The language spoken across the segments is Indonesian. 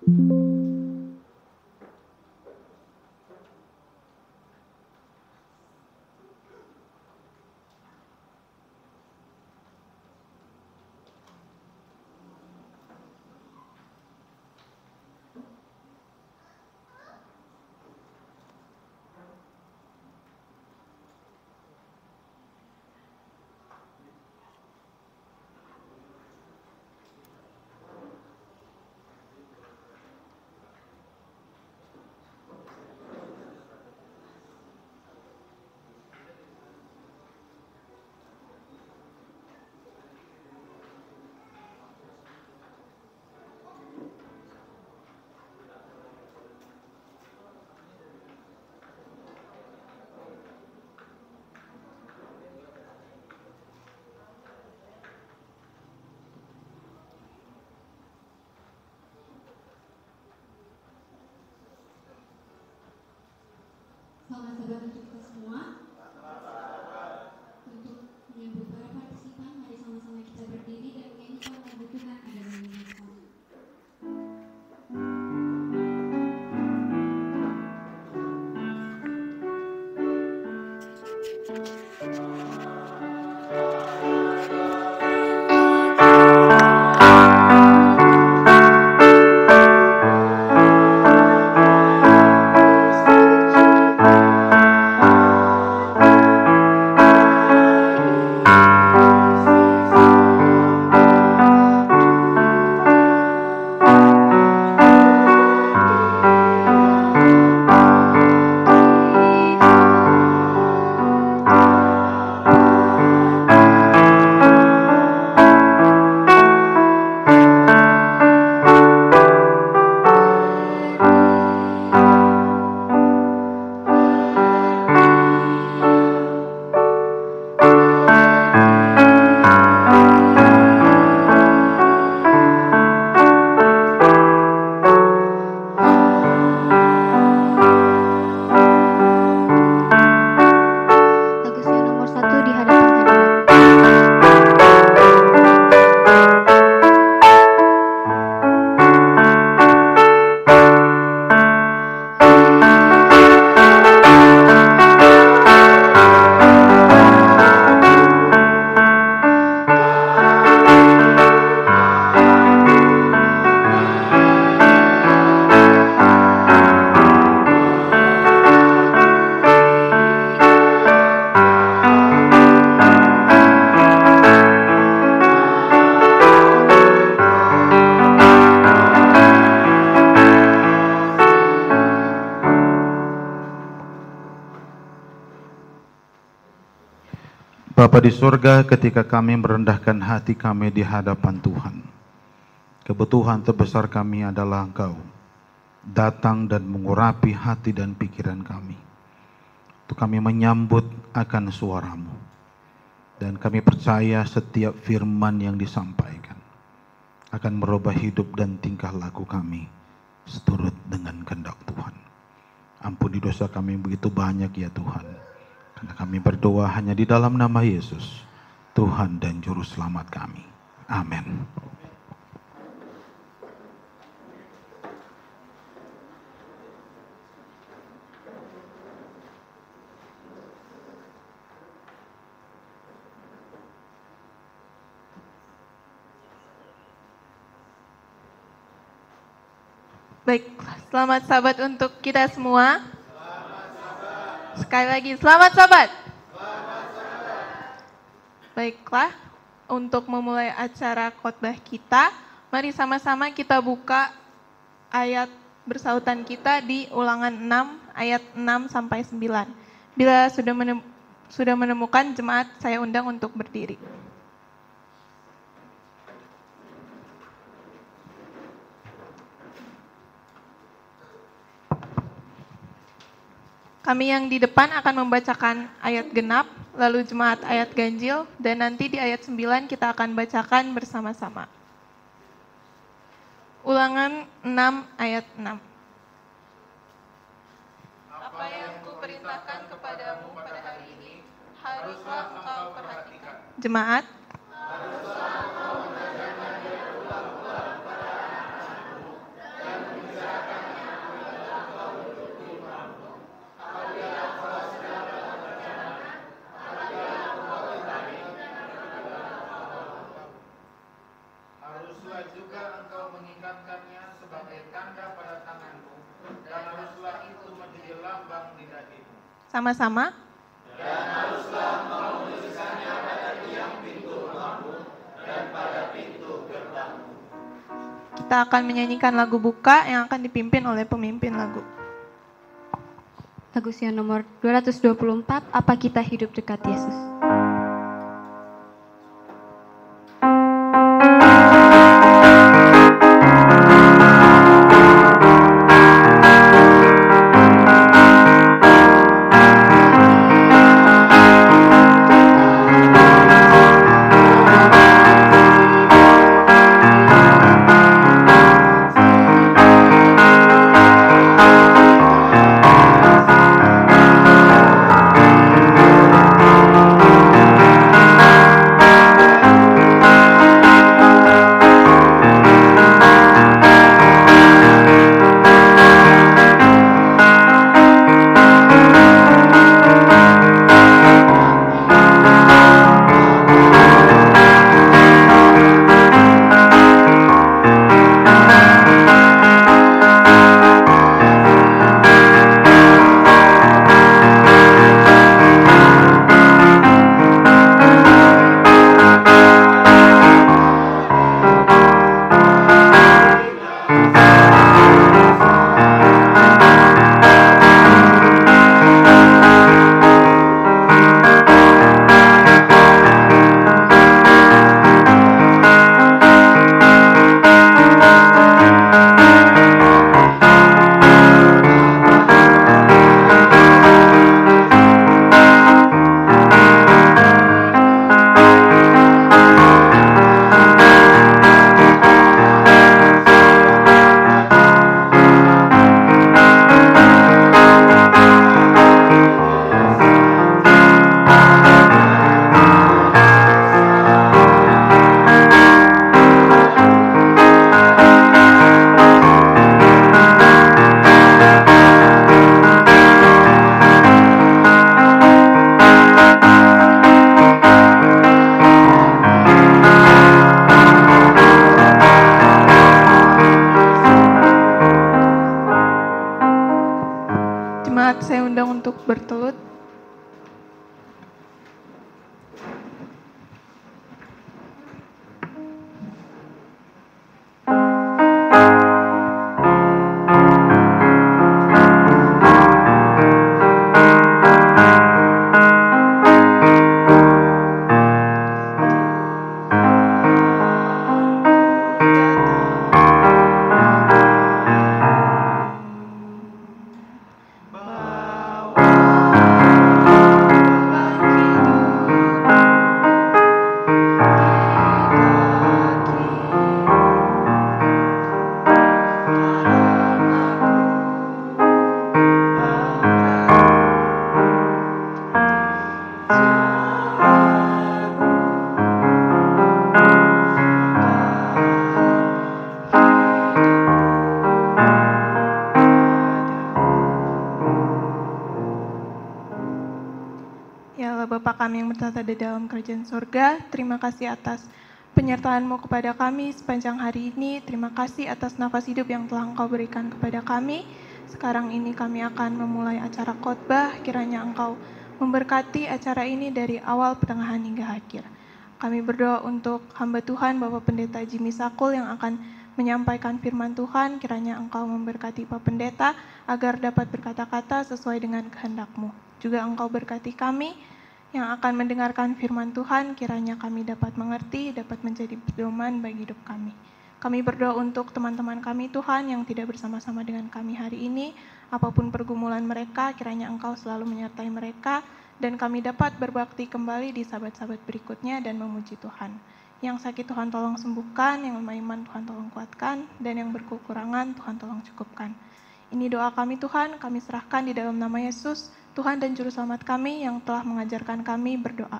Selamat sahabat untuk kita semua. Untuk menyambut para partisipan, mari sama-sama kita berdiri dan menyanyikan lagu Tuhan adalah Milikmu. Bapa di surga, ketika kami merendahkan hati kami di hadapan Tuhan, kebutuhan terbesar kami adalah Engkau datang dan mengurapi hati dan pikiran kami. Untuk kami menyambut akan suara-Mu. Dan kami percaya setiap firman yang disampaikan akan merubah hidup dan tingkah laku kami seturut dengan kehendak Tuhan. Ampuni dosa kami yang begitu banyak ya Tuhan. Karena kami berdoa hanya di dalam nama Yesus, Tuhan dan Juru Selamat kami. Amin. Baik, selamat sahabat untuk kita semua. Sekali lagi, selamat sahabat. Baiklah, untuk memulai acara khotbah kita, mari sama-sama kita buka ayat bersautan kita di Ulangan 6 ayat 6 sampai 9. Bila sudah menemukan jemaat, saya undang untuk berdiri. Kami yang di depan akan membacakan ayat genap, lalu jemaat ayat ganjil, dan nanti di ayat 9 kita akan bacakan bersama-sama. Ulangan 6 ayat 6. Apa yang kuperintahkan kepadamu pada hari ini, haruslah engkau perhatikan. Jemaat. Haruslah engkau mengajarkannya ulang-ulang pada anak-anakmu, dan juga engkau mengikatkannya sebagai tanda pada tanganmu, dan haruslah itu menjadi lambang di dahimu. Sama-sama. Dan haruslah engkau menuliskannya pada tiang pintu rumahmu dan pada pintu gerbangmu. Kita akan menyanyikan lagu buka yang akan dipimpin oleh pemimpin lagu. Lagu Sion nomor 224, Apa Kita Hidup Dekat Yesus. Jemaat saya undang untuk bertelut. Ya Allah Bapa kami yang bertata di dalam kerajaan surga, terima kasih atas penyertaan-Mu kepada kami sepanjang hari ini. Terima kasih atas nafas hidup yang telah Engkau berikan kepada kami. Sekarang ini kami akan memulai acara khotbah, kiranya Engkau memberkati acara ini dari awal, pertengahan hingga akhir. Kami berdoa untuk hamba Tuhan Bapak Pendeta Jimmy Sakul yang akan menyampaikan firman Tuhan, kiranya Engkau memberkati Pak Pendeta agar dapat berkata-kata sesuai dengan kehendak-Mu. Juga Engkau berkati kami yang akan mendengarkan firman Tuhan, kiranya kami dapat mengerti, dapat menjadi pedoman bagi hidup kami. Kami berdoa untuk teman-teman kami Tuhan yang tidak bersama-sama dengan kami hari ini, apapun pergumulan mereka, kiranya Engkau selalu menyertai mereka, dan kami dapat berbakti kembali di sahabat-sahabat berikutnya dan memuji Tuhan. Yang sakit Tuhan tolong sembuhkan, yang lemah iman Tuhan tolong kuatkan, dan yang berkekurangan Tuhan tolong cukupkan. Ini doa kami Tuhan, kami serahkan di dalam nama Yesus, Tuhan dan Juru Selamat kami yang telah mengajarkan kami berdoa.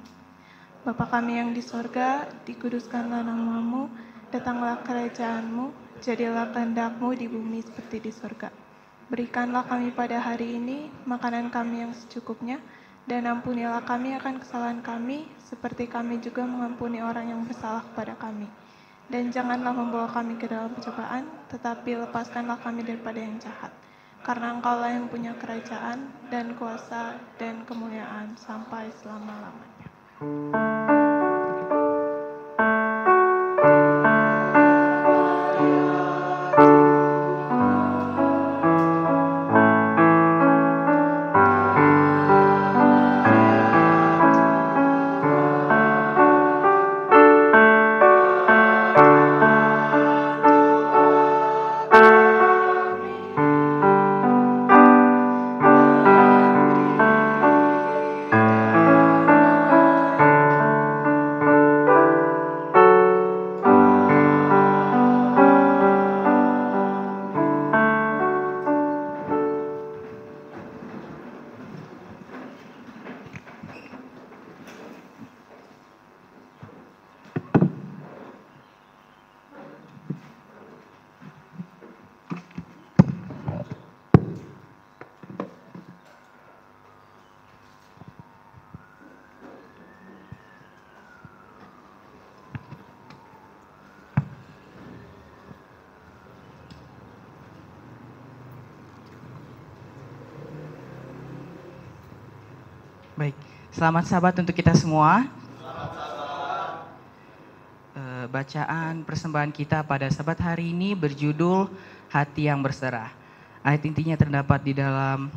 Bapa kami yang di sorga, dikuduskanlah nama-Mu, datanglah kerajaan-Mu, jadilah kehendak-Mu di bumi seperti di sorga. Berikanlah kami pada hari ini makanan kami yang secukupnya, dan ampunilah kami akan kesalahan kami, seperti kami juga mengampuni orang yang bersalah kepada kami. Dan janganlah membawa kami ke dalam pencobaan, tetapi lepaskanlah kami daripada yang jahat. Karena Engkaulah yang punya kerajaan, dan kuasa, dan kemuliaan, sampai selama-lamanya. Baik, selamat Sabat untuk kita semua. Bacaan persembahan kita pada Sabat hari ini berjudul Hati yang Berserah. Ayat intinya terdapat di dalam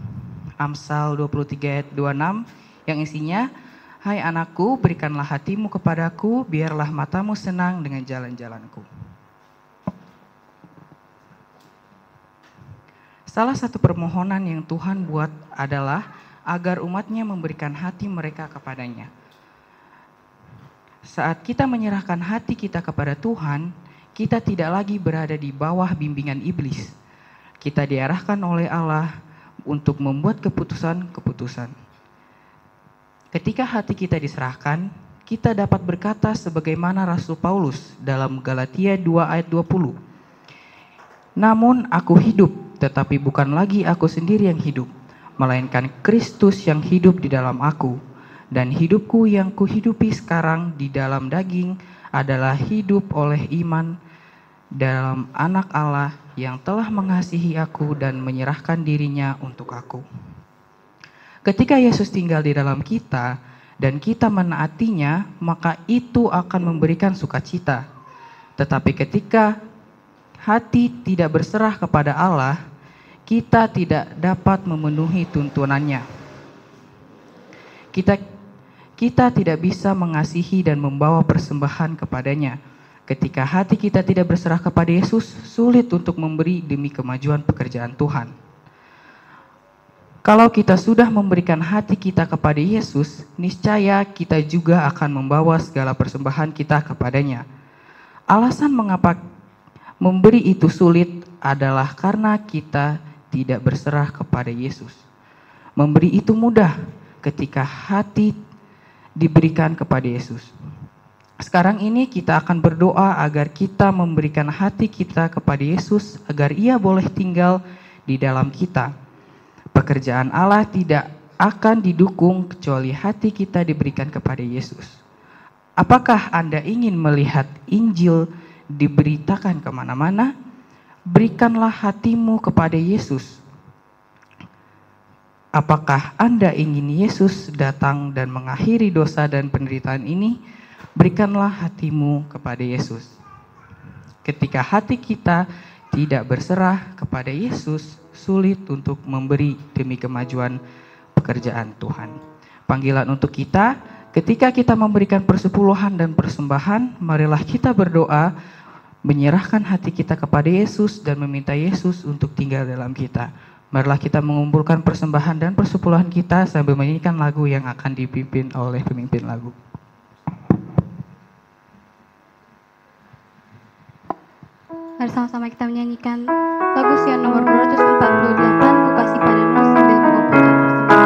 Amsal 23 ayat 26 yang isinya, "Hai anakku, berikanlah hatimu kepadaku, biarlah matamu senang dengan jalan-jalanku." Salah satu permohonan yang Tuhan buat adalah agar umatnya memberikan hati mereka kepadanya. Saat kita menyerahkan hati kita kepada Tuhan, kita tidak lagi berada di bawah bimbingan iblis. Kita diarahkan oleh Allah untuk membuat keputusan-keputusan. Ketika hati kita diserahkan, kita dapat berkata sebagaimana Rasul Paulus dalam Galatia 2 ayat 20. "Namun aku hidup, tetapi bukan lagi aku sendiri yang hidup, melainkan Kristus yang hidup di dalam aku. Dan hidupku yang kuhidupi sekarang di dalam daging adalah hidup oleh iman dalam Anak Allah yang telah mengasihi aku dan menyerahkan dirinya untuk aku." Ketika Yesus tinggal di dalam kita dan kita menaatinya, maka itu akan memberikan sukacita. Tetapi ketika hati tidak berserah kepada Allah, kita tidak dapat memenuhi tuntunannya. Kita tidak bisa mengasihi dan membawa persembahan kepadanya. Ketika hati kita tidak berserah kepada Yesus, sulit untuk memberi demi kemajuan pekerjaan Tuhan. Kalau kita sudah memberikan hati kita kepada Yesus, niscaya kita juga akan membawa segala persembahan kita kepadanya. Alasan mengapa memberi itu sulit adalah karena kita tidak berserah kepada Yesus. Memberi itu mudah ketika hati diberikan kepada Yesus. Sekarang ini kita akan berdoa agar kita memberikan hati kita kepada Yesus agar Ia boleh tinggal di dalam kita. Pekerjaan Allah tidak akan didukung kecuali hati kita diberikan kepada Yesus. Apakah Anda ingin melihat Injil diberitakan kemana-mana? Berikanlah hatimu kepada Yesus. Apakah Anda ingin Yesus datang dan mengakhiri dosa dan penderitaan ini? Berikanlah hatimu kepada Yesus. Ketika hati kita tidak berserah kepada Yesus, sulit untuk memberi demi kemajuan pekerjaan Tuhan. Panggilan untuk kita, ketika kita memberikan persepuluhan dan persembahan, marilah kita berdoa, menyerahkan hati kita kepada Yesus dan meminta Yesus untuk tinggal dalam kita. Marilah kita mengumpulkan persembahan dan persepuluhan kita sambil menyanyikan lagu yang akan dipimpin oleh pemimpin lagu. Mari sama-sama kita menyanyikan lagu Sion nomor 248, Ku Kasih Padamu, sambil mengumpulkan persembahan.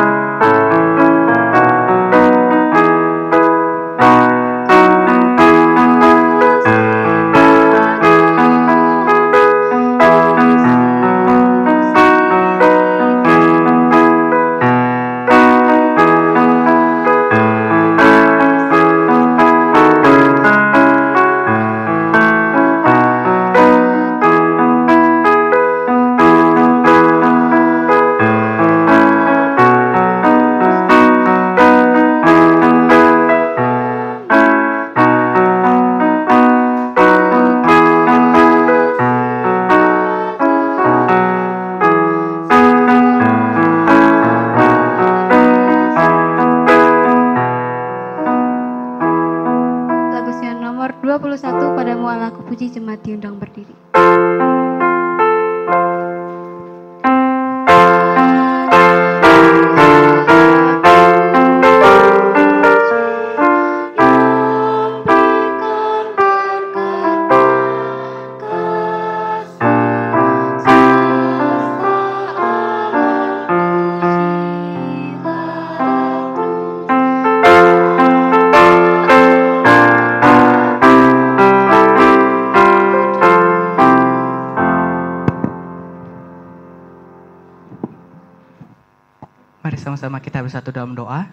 sama-sama kita bersatu dalam doa.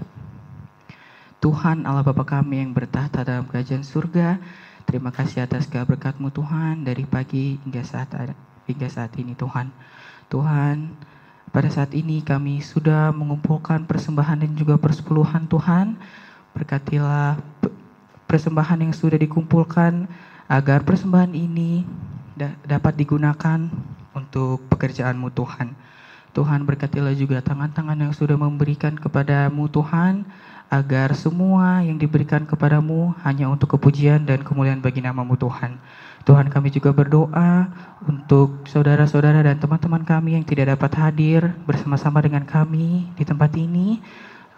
Tuhan Allah Bapa kami yang bertahta dalam kerajaan surga, terima kasih atas berkat-Mu Tuhan dari pagi hingga saat ini Tuhan. Tuhan, pada saat ini kami sudah mengumpulkan persembahan dan juga persepuluhan Tuhan. Berkatilah persembahan yang sudah dikumpulkan agar persembahan ini dapat digunakan untuk pekerjaan-Mu Tuhan. Tuhan, berkatilah juga tangan-tangan yang sudah memberikan kepada-Mu Tuhan, agar semua yang diberikan kepadamu hanya untuk kepujian dan kemuliaan bagi nama-Mu Tuhan. Tuhan, kami juga berdoa untuk saudara-saudara dan teman-teman kami yang tidak dapat hadir bersama-sama dengan kami di tempat ini,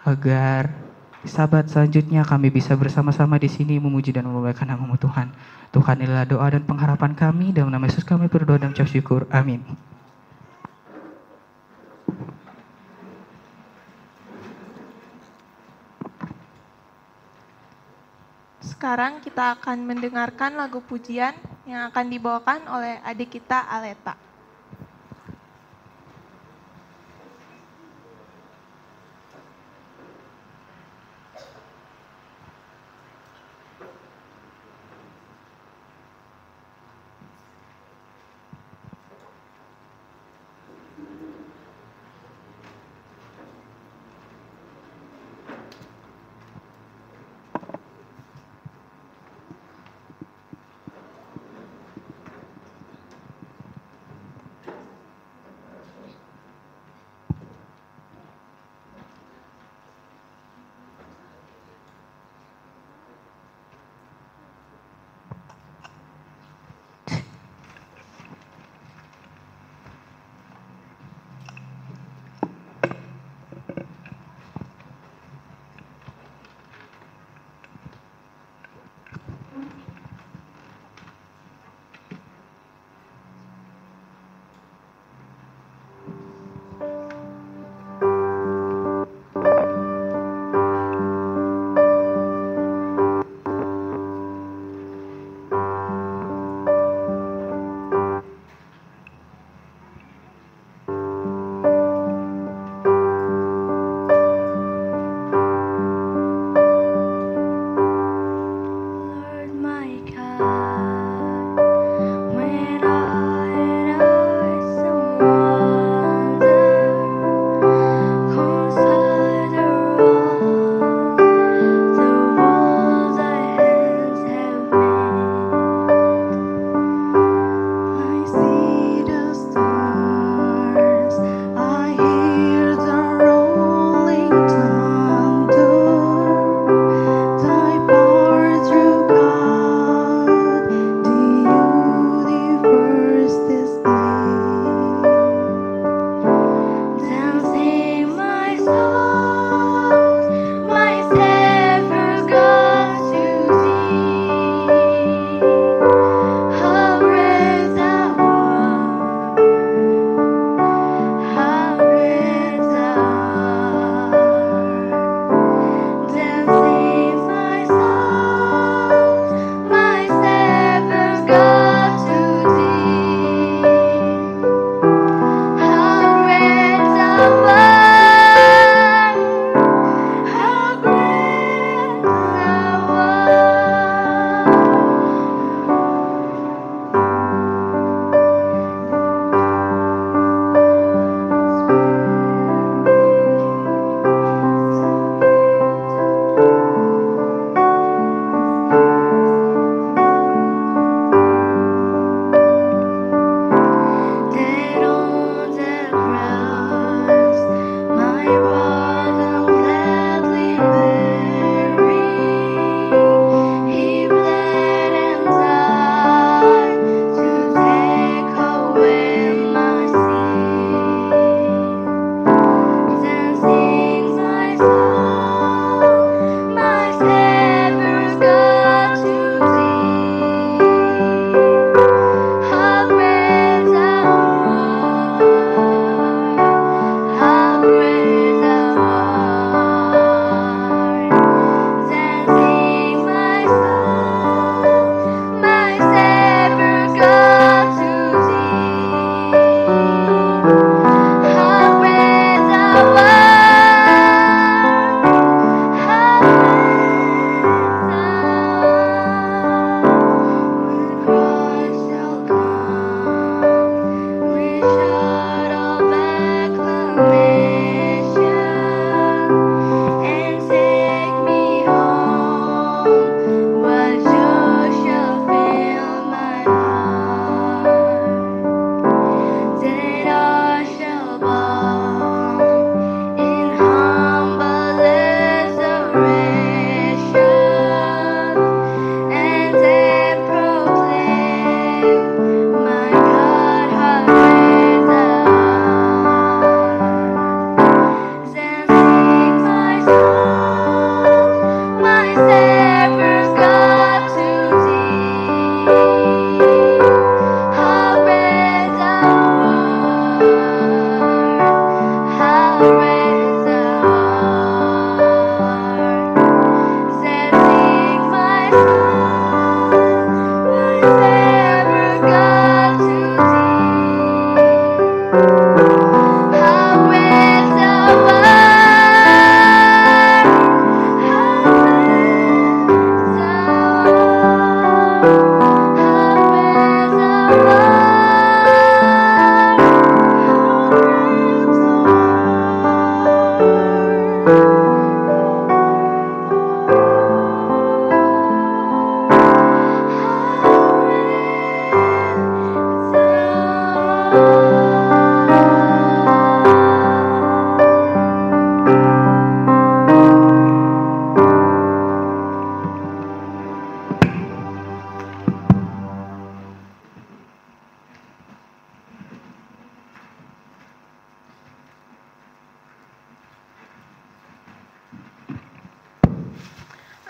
agar sabat selanjutnya kami bisa bersama-sama di sini memuji dan memuliakan nama-Mu Tuhan. Tuhan, inilah doa dan pengharapan kami, dalam nama Yesus kami berdoa dan mengucap syukur. Amin. Sekarang kita akan mendengarkan lagu pujian yang akan dibawakan oleh adik kita Aleta.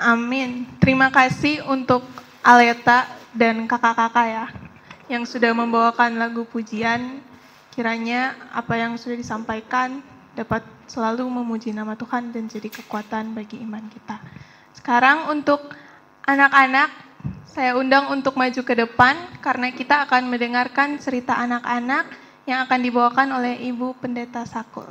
Amin. Terima kasih untuk Aleta dan kakak-kakak ya, yang sudah membawakan lagu pujian. Kiranya apa yang sudah disampaikan dapat selalu memuji nama Tuhan dan jadi kekuatan bagi iman kita. Sekarang untuk anak-anak, saya undang untuk maju ke depan karena kita akan mendengarkan cerita anak-anak yang akan dibawakan oleh Ibu Pendeta Sakul.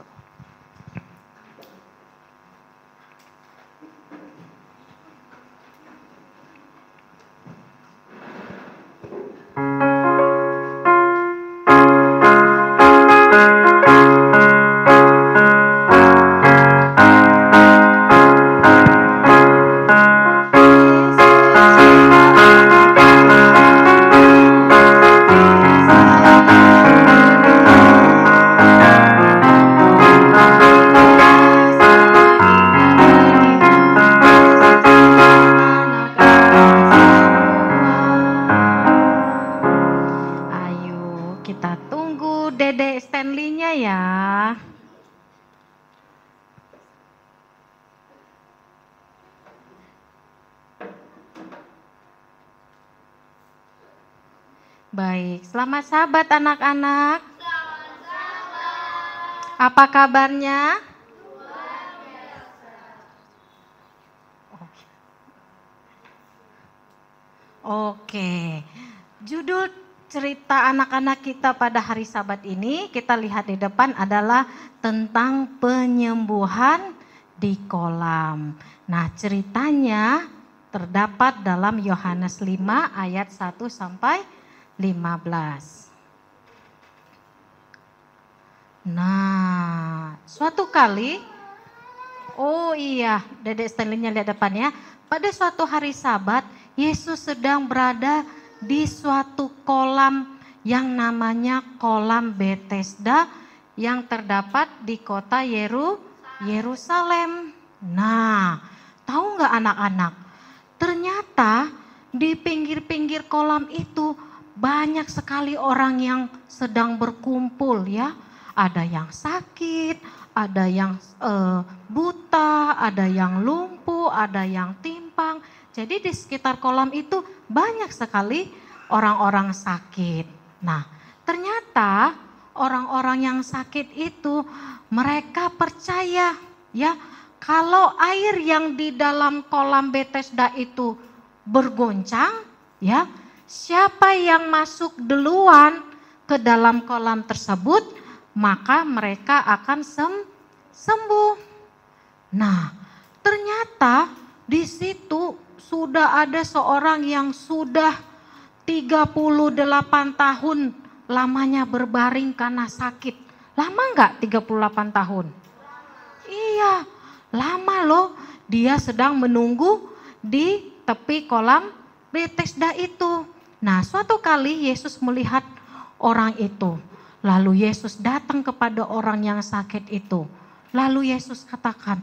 Baik, selamat sahabat anak-anak. Apa kabarnya? Oke, judul cerita anak-anak kita pada hari Sabat ini kita lihat di depan adalah tentang penyembuhan di kolam. Nah, ceritanya terdapat dalam Yohanes 5 ayat 1 sampai 15. Nah, suatu kali, oh iya, Dedek Stanley-nya lihat depannya. Pada suatu hari Sabat, Yesus sedang berada di suatu kolam yang namanya kolam Bethesda yang terdapat di kota Yerusalem. Nah, tahu nggak anak-anak? Ternyata di pinggir-pinggir kolam itu banyak sekali orang yang sedang berkumpul ya. Ada yang sakit, ada yang buta, ada yang lumpuh, ada yang timpang. Jadi di sekitar kolam itu banyak sekali orang-orang sakit. Nah, ternyata orang-orang yang sakit itu mereka percaya ya kalau air yang di dalam kolam Bethesda itu bergoncang ya, siapa yang masuk duluan ke dalam kolam tersebut maka mereka akan sembuh. Nah, ternyata di situ sudah ada seorang yang sudah 38 tahun lamanya berbaring karena sakit. Lama enggak 38 tahun? Iya, lama loh. Dia sedang menunggu di tepi kolam Bethesda itu. Nah, suatu kali Yesus melihat orang itu. Lalu Yesus datang kepada orang yang sakit itu. Lalu Yesus katakan,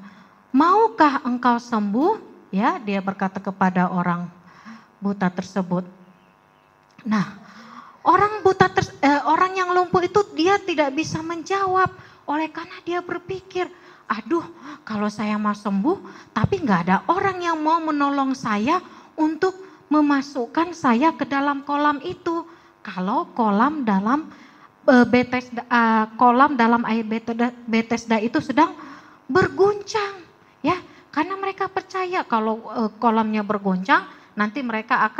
"Maukah engkau sembuh?" Ya, dia berkata kepada orang buta tersebut. Nah, orang yang lumpuh itu dia tidak bisa menjawab oleh karena dia berpikir, aduh kalau saya mau sembuh tapi nggak ada orang yang mau menolong saya untuk memasukkan saya ke dalam kolam itu. Kalau kolam dalam kolam dalam air Bethesda itu sedang berguncang ya, karena mereka percaya kalau kolamnya bergoncang nanti mereka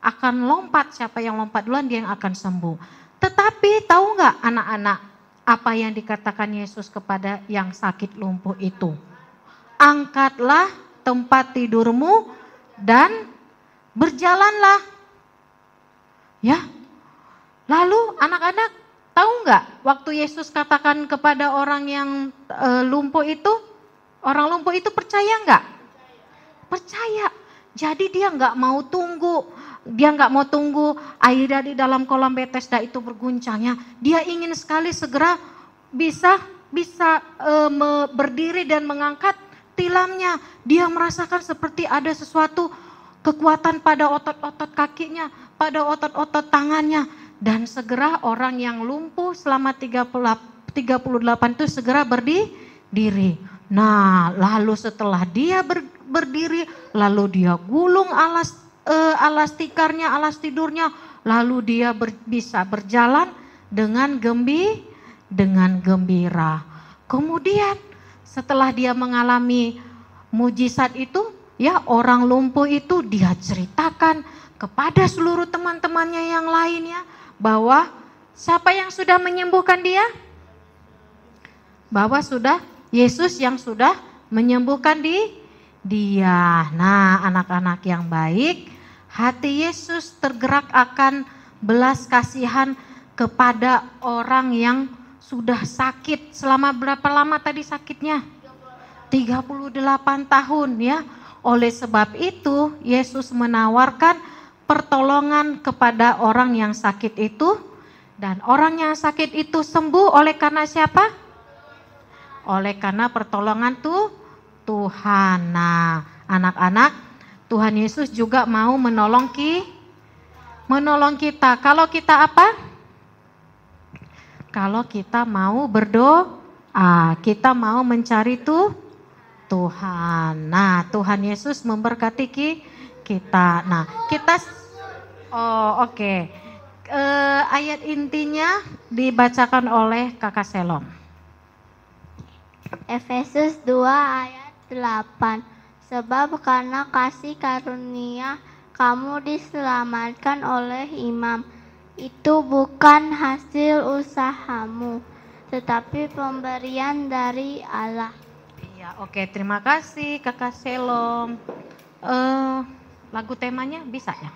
akan lompat, siapa yang lompat duluan dia yang akan sembuh. Tetapi tahu nggak anak-anak apa yang dikatakan Yesus kepada yang sakit lumpuh itu? Angkatlah tempat tidurmu dan berjalanlah. Ya. Lalu anak-anak tahu nggak waktu Yesus katakan kepada orang yang lumpuh itu, orang lumpuh itu percaya nggak? Percaya. Jadi dia nggak mau tunggu. Dia nggak mau tunggu air di dalam kolam Bethesda itu berguncangnya. Dia ingin sekali segera bisa berdiri dan mengangkat tilamnya. Dia merasakan seperti ada sesuatu kekuatan pada otot-otot kakinya, pada otot-otot tangannya. Dan segera orang yang lumpuh selama 38 itu segera berdiri. Nah, lalu setelah dia berdiri, lalu dia gulung alas tikarnya, alas tidurnya, lalu dia bisa berjalan dengan gembira. Kemudian setelah dia mengalami mujizat itu, ya orang lumpuh itu dia ceritakan kepada seluruh teman-temannya yang lainnya bahwa siapa yang sudah menyembuhkan dia? Bahwa sudah Yesus yang sudah menyembuhkan dia. Nah, anak-anak yang baik, hati Yesus tergerak akan belas kasihan kepada orang yang sudah sakit. Selama berapa lama tadi sakitnya? 38 tahun ya. Oleh sebab itu, Yesus menawarkan pertolongan kepada orang yang sakit itu, dan orang yang sakit itu sembuh oleh karena siapa? Oleh karena pertolongan Tuhan. Nah, anak-anak, Tuhan Yesus juga mau menolong kita. Kalau kita apa? Kalau kita mau berdoa, kita mau mencari Tuhan. Nah, Tuhan Yesus memberkati kita. Nah, kita oke. Ayat intinya dibacakan oleh Kakak Selom. Efesus 2 ayat 8. Sebab karena kasih karunia kamu diselamatkan oleh iman. Itu bukan hasil usahamu, tetapi pemberian dari Allah. Iya, oke, terima kasih Kakak Selom. Lagu temanya bisa ya?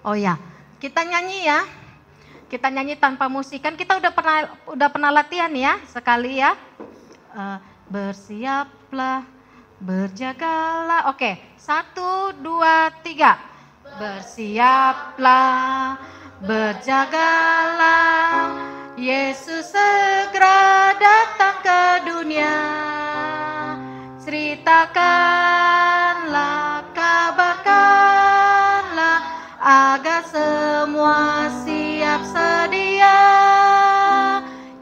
Oh ya, kita nyanyi ya. Kita nyanyi tanpa musik, kan kita udah pernah latihan ya sekali ya. Bersiaplah, berjagalah. Oke, 1, 2, 3. Bersiaplah, berjagalah. Yesus segera datang ke dunia. Ceritakanlah, kabarkanlah, agar semua siap sedia.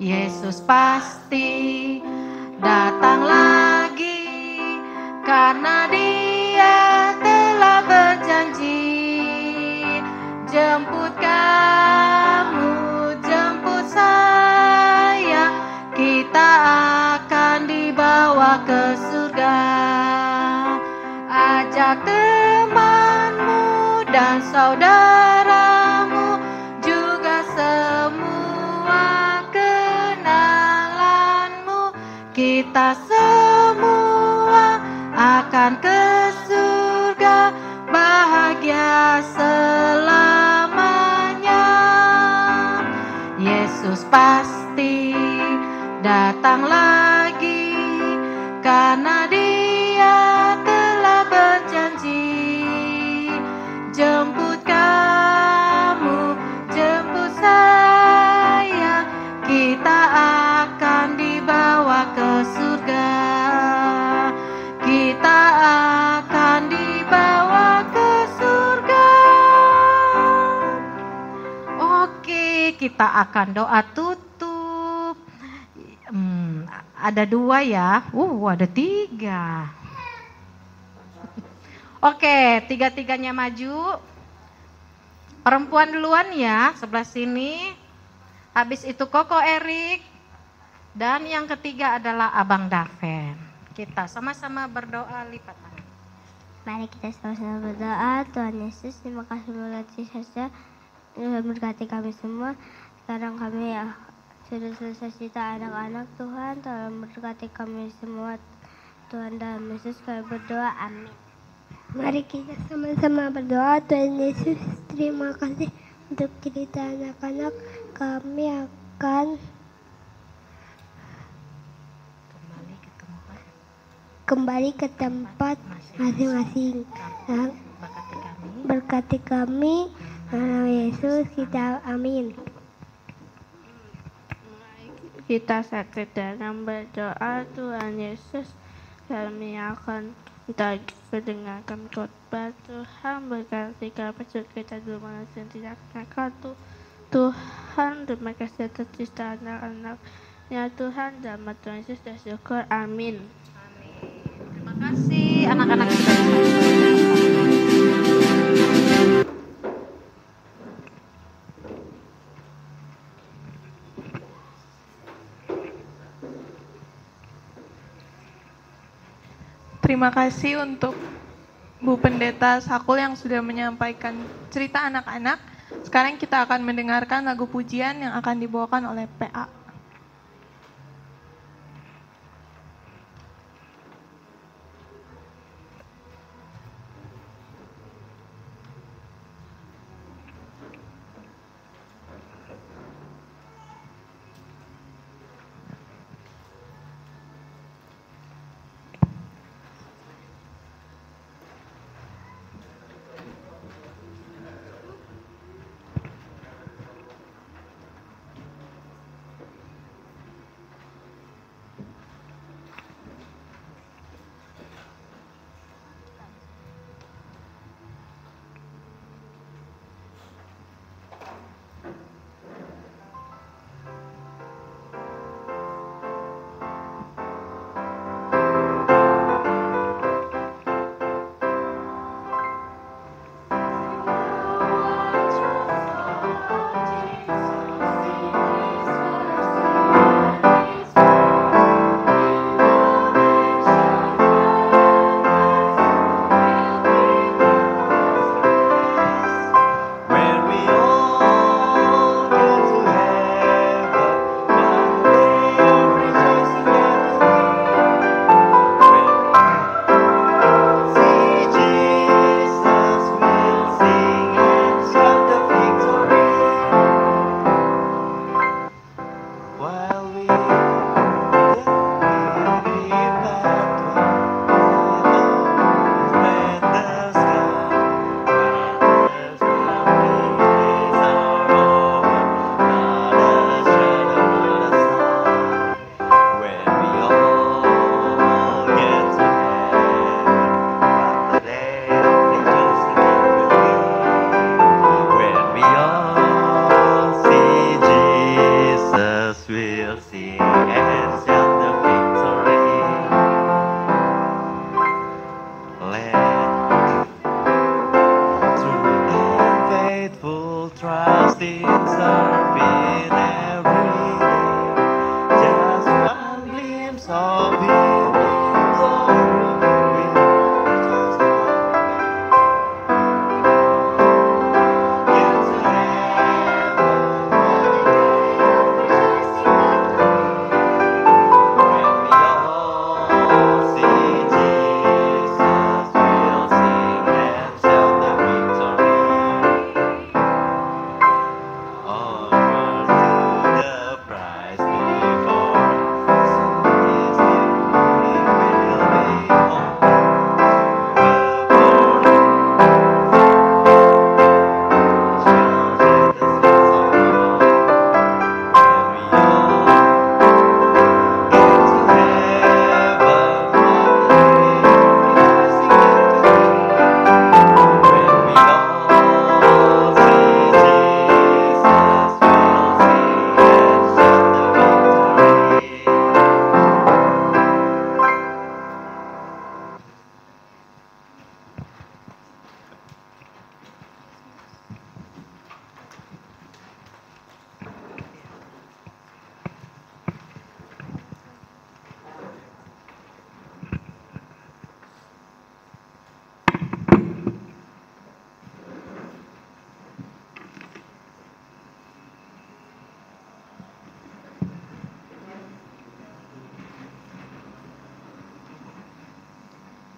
Yesus pasti datang lagi, karena Dia telah berjanji. Jemput kamu, jemput saya, kita akan dibawa ke surga. Ajak temanmu dan saudaramu, juga semua kenalanmu. Kita semua akan ke surga, bahagia selamanya. Yesus pasti datang lagi, karena Dia telah berjanji. Jemput kamu, jemput saya, kita akan dibawa ke surga. Kita akan dibawa ke surga. Oke, kita akan doa tutup. Ada 2 ya. Ada 3. Oke, 3-3-nya maju. Perempuan duluan ya, sebelah sini. Habis itu Koko Erik. Dan yang ketiga adalah Abang Daven. Kita sama-sama berdoa lipat tangan. Mari kita sama-sama berdoa. Tuhan Yesus, terima kasih berkati saja, berkati kami semua. Sekarang kami sudah selesai cerita anak-anak. Tuhan, tolong berkati kami semua. Tuhan, dalam Yesus kami berdoa, amin. Mari kita sama-sama berdoa. Tuhan Yesus, terima kasih untuk cerita anak-anak. Kami akan kembali ke tempat masing-masing. Berkati kami, dalam Yesus kita, amin. Kita sakit dalam berdoa. Tuhan Yesus, kami akan mendengarkan khotbah. Tuhan, berkati kami kita dulu manusia yang tidak nakal. Tuhan, terima kasih atas cerita anak-anaknya. Tuhan, dalam Tuhan Yesus dan syukur, amin. kasih, anak-anak sudah bisa kembali ke tempat. Terima kasih untuk Bu Pendeta Sakul yang sudah menyampaikan cerita anak-anak. Sekarang kita akan mendengarkan lagu pujian yang akan dibawakan oleh PA.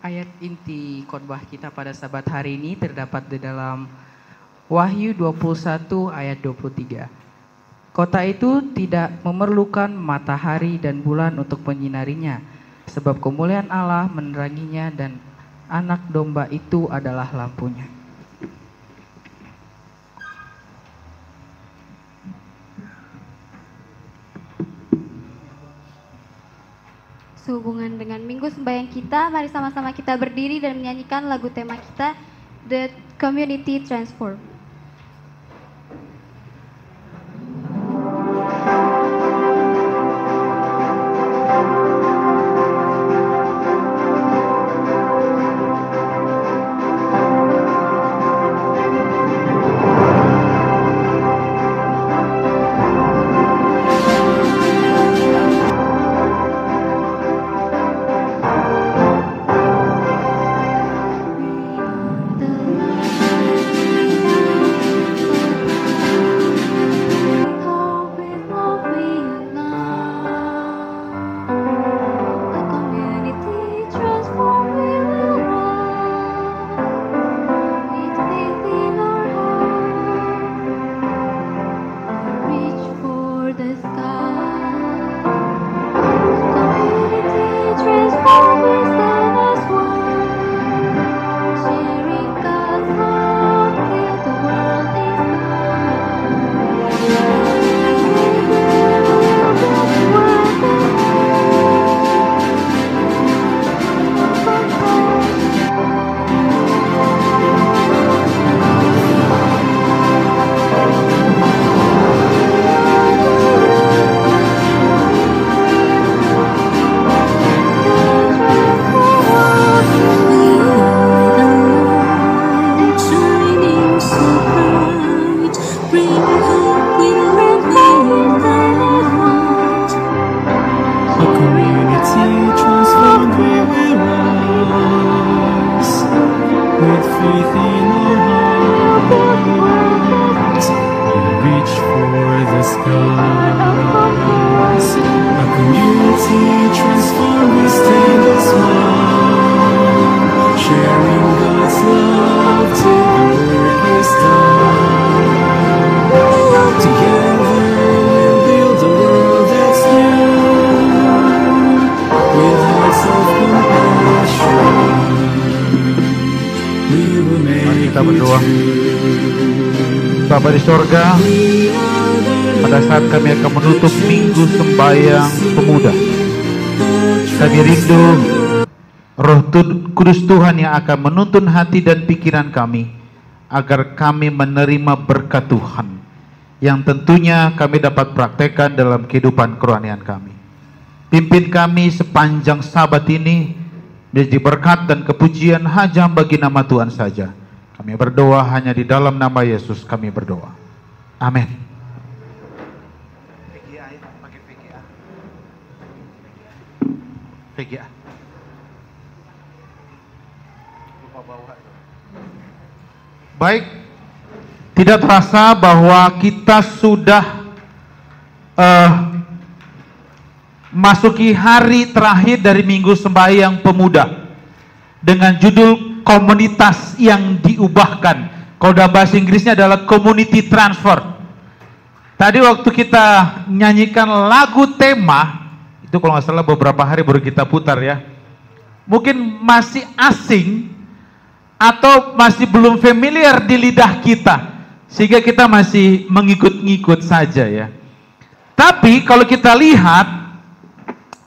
Ayat inti khotbah kita pada Sabat hari ini terdapat di dalam Wahyu 21 ayat 23. Kota itu tidak memerlukan matahari dan bulan untuk menyinarinya, sebab kemuliaan Allah meneranginya dan anak domba itu adalah lampunya. Sehubungan dengan minggu sembahyang kita, mari sama-sama kita berdiri dan menyanyikan lagu tema kita, The Community Transform. Kita berdoa. Bapa di sorga, pada saat kami akan menutup minggu sembahyang pemuda, kami rindu Roh Kudus Tuhan yang akan menuntun hati dan pikiran kami, agar kami menerima berkat Tuhan, yang tentunya kami dapat praktekkan dalam kehidupan kerohanian kami. Pimpin kami sepanjang Sabat ini, menjadi berkat dan kepujian hanya bagi nama Tuhan saja. Kami berdoa hanya di dalam nama Yesus kami berdoa. Amin. PGA. Baik, tidak terasa bahwa kita sudah masuki hari terakhir dari minggu sembahyang pemuda dengan judul komunitas yang diubahkan. Kalau dalam bahasa Inggrisnya adalah community transfer. Tadi waktu kita nyanyikan lagu tema, itu kalau nggak salah beberapa hari baru kita putar ya. Mungkin masih asing atau masih belum familiar di lidah kita, sehingga kita masih mengikut-ngikut saja ya. Tapi kalau kita lihat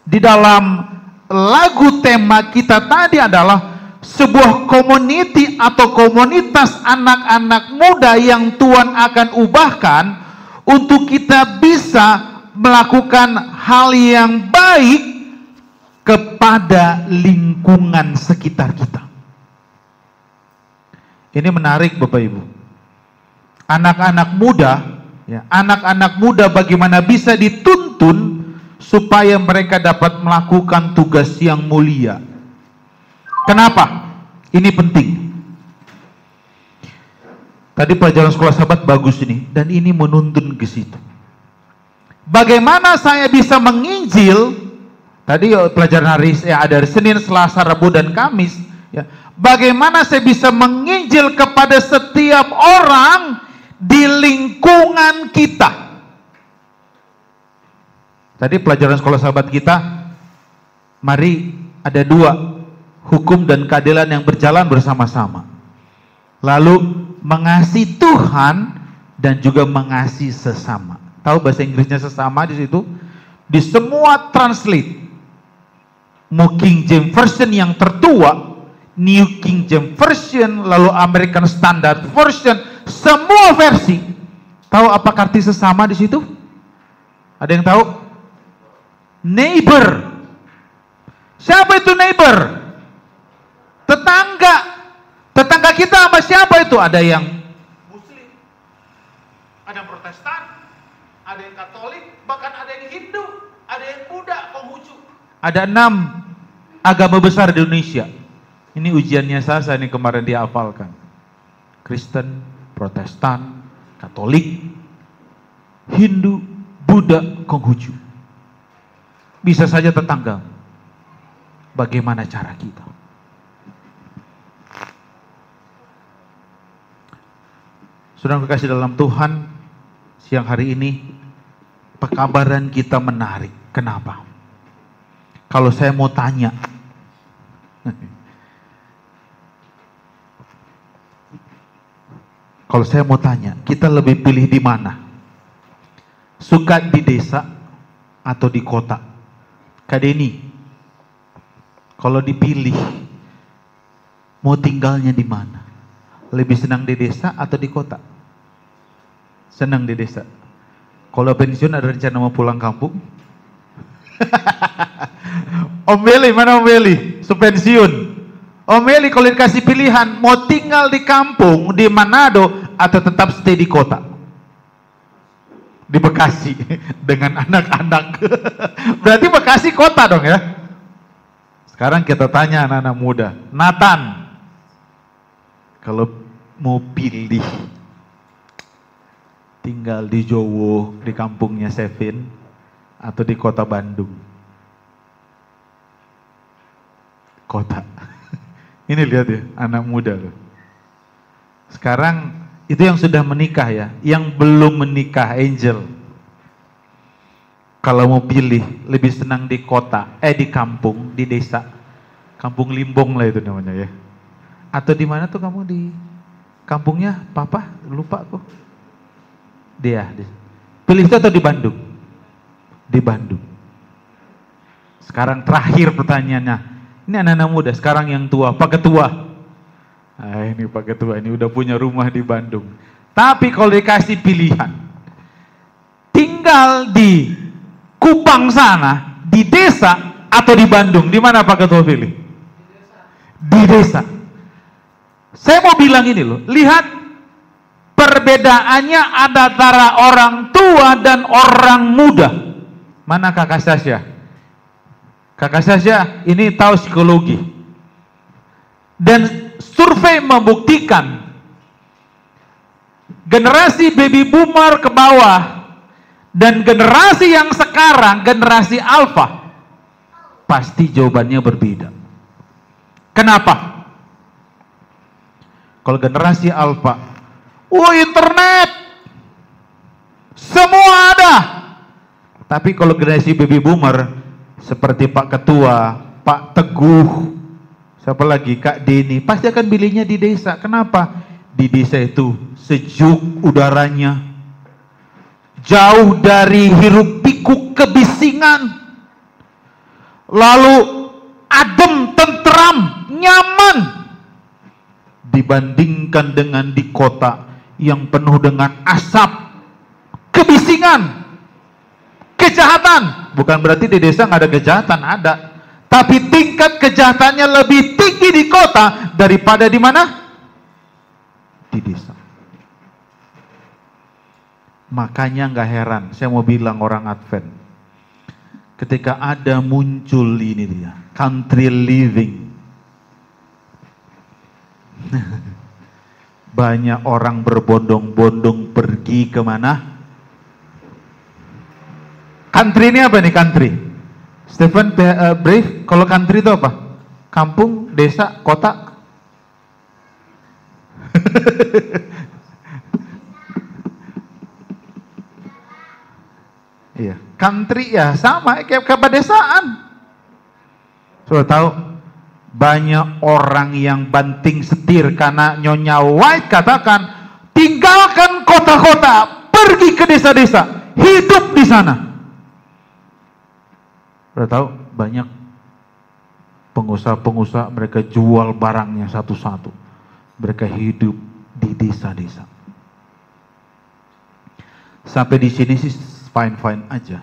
di dalam lagu tema kita tadi adalah sebuah community atau komunitas anak-anak muda yang Tuhan akan ubahkan untuk kita bisa melakukan hal yang baik kepada lingkungan sekitar kita. Ini menarik Bapak Ibu. Anak-anak muda, ya, anak-anak muda bagaimana bisa dituntun supaya mereka dapat melakukan tugas yang mulia. Kenapa? Ini penting. Tadi pelajaran sekolah Sabat bagus ini, dan ini menuntun ke situ. Bagaimana saya bisa menginjil? Tadi pelajaran hari ada Senin, Selasa, Rabu, dan Kamis. Ya. Bagaimana saya bisa menginjil kepada setiap orang di lingkungan kita? Tadi pelajaran sekolah Sabat kita, mari ada dua. Hukum dan keadilan yang berjalan bersama-sama. Lalu mengasihi Tuhan dan juga mengasihi sesama. Tahu bahasa Inggrisnya sesama di situ? Di semua translate, mau King James Version yang tertua, New King James Version, lalu American Standard Version, semua versi. Tahu apa arti sesama di situ? Ada yang tahu? Neighbor. Siapa itu neighbor? Tetangga kita sama siapa itu? Ada yang Muslim, ada yang Protestan, ada yang Katolik, bahkan ada yang Hindu, ada yang Buddha, Konghucu. Ada 6 agama besar di Indonesia. Ini ujiannya Sasa nih kemarin dia hafalkan. Kristen, Protestan, Katolik, Hindu, Buddha, Konghucu. Bisa saja tetangga. Bagaimana cara kita? Saudara kekasih dalam Tuhan, siang hari ini pekabaran kita menarik. Kenapa? Kalau saya mau tanya, kita lebih pilih di mana? Suka di desa atau di kota? Kak Denny, kalau dipilih, mau tinggalnya di mana? Lebih senang di desa atau di kota? Senang di desa. Kalau pensiun ada rencana mau pulang kampung? Om Beli, mana Om Beli? Pensiun. Om Beli kalau dikasih pilihan, mau tinggal di kampung, di Manado, atau tetap stay di kota? Di Bekasi, dengan anak-anak. Berarti Bekasi kota dong ya? Sekarang kita tanya anak-anak muda. Nathan, kalau mau pilih tinggal di Jowo, di kampungnya Sevin, atau di kota Bandung? Kota. Ini lihat ya, anak muda loh. Sekarang itu yang sudah menikah ya, yang belum menikah, Angel. Kalau mau pilih, lebih senang di kota, di kampung, di desa. Kampung Limbong lah itu namanya ya. Atau di mana tuh kamu di kampungnya, Papa? Lupa kok. Dia. Pilih itu atau di Bandung? Di Bandung. Sekarang terakhir pertanyaannya. Ini anak-anak muda, sekarang yang tua, Pak Ketua. Nah, ini Pak Ketua, ini udah punya rumah di Bandung. Tapi kalau dikasih pilihan, tinggal di Kupang sana, di desa, atau di Bandung, di mana Pak Ketua pilih? Di desa. Saya mau bilang ini loh, lihat perbedaannya ada antara orang tua dan orang muda. Mana Kakak Sasha? Kakak Sasha ini tahu psikologi. Dan survei membuktikan generasi baby boomer ke bawah dan generasi yang sekarang, generasi alpha, pasti jawabannya berbeda. Kenapa? Kalau generasi alpha, internet semua ada. Tapi kalau generasi baby boomer seperti Pak Ketua, Pak Teguh, siapa lagi, Kak Denny, pasti akan pilihnya di desa. Kenapa? Di desa itu sejuk udaranya, jauh dari hiruk pikuk kebisingan, lalu adem, tentram, nyaman, dibandingkan dengan di kota yang penuh dengan asap, kebisingan, kejahatan. Bukan berarti di desa nggak ada kejahatan, ada. Tapi tingkat kejahatannya lebih tinggi di kota daripada di mana? Di desa. Makanya nggak heran, saya mau bilang orang Advent, ketika ada muncul ini dia, country living, banyak orang berbondong-bondong pergi kemana? Country ini apa nih country? Stephen Brave, kalau country itu apa? Kampung, desa, kota? Iya, country ya sama kayak pedesaan. Sudah tahu banyak orang yang banting setir karena Nyonya White katakan tinggalkan kota-kota, pergi ke desa-desa, hidup di sana. Sudah tahu banyak pengusaha-pengusaha mereka jual barangnya satu-satu, mereka hidup di desa-desa. Sampai di sini sih fine-fine aja.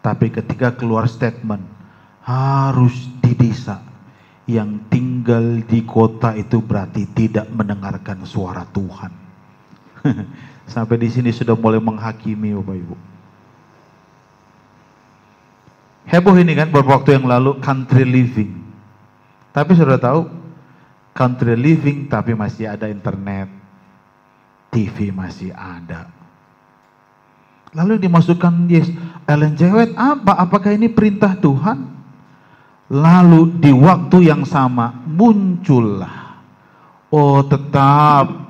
Tapi ketika keluar statement harus di desa, yang tinggal di kota itu berarti tidak mendengarkan suara Tuhan. Sampai di sini sudah mulai menghakimi Bapak Ibu. Heboh ini kan beberapa waktu yang lalu country living. Tapi sudah tahu country living tapi masih ada internet, TV masih ada. Lalu dimasukkan Ellen G. White, apakah ini perintah Tuhan? Lalu di waktu yang sama muncullah, tetap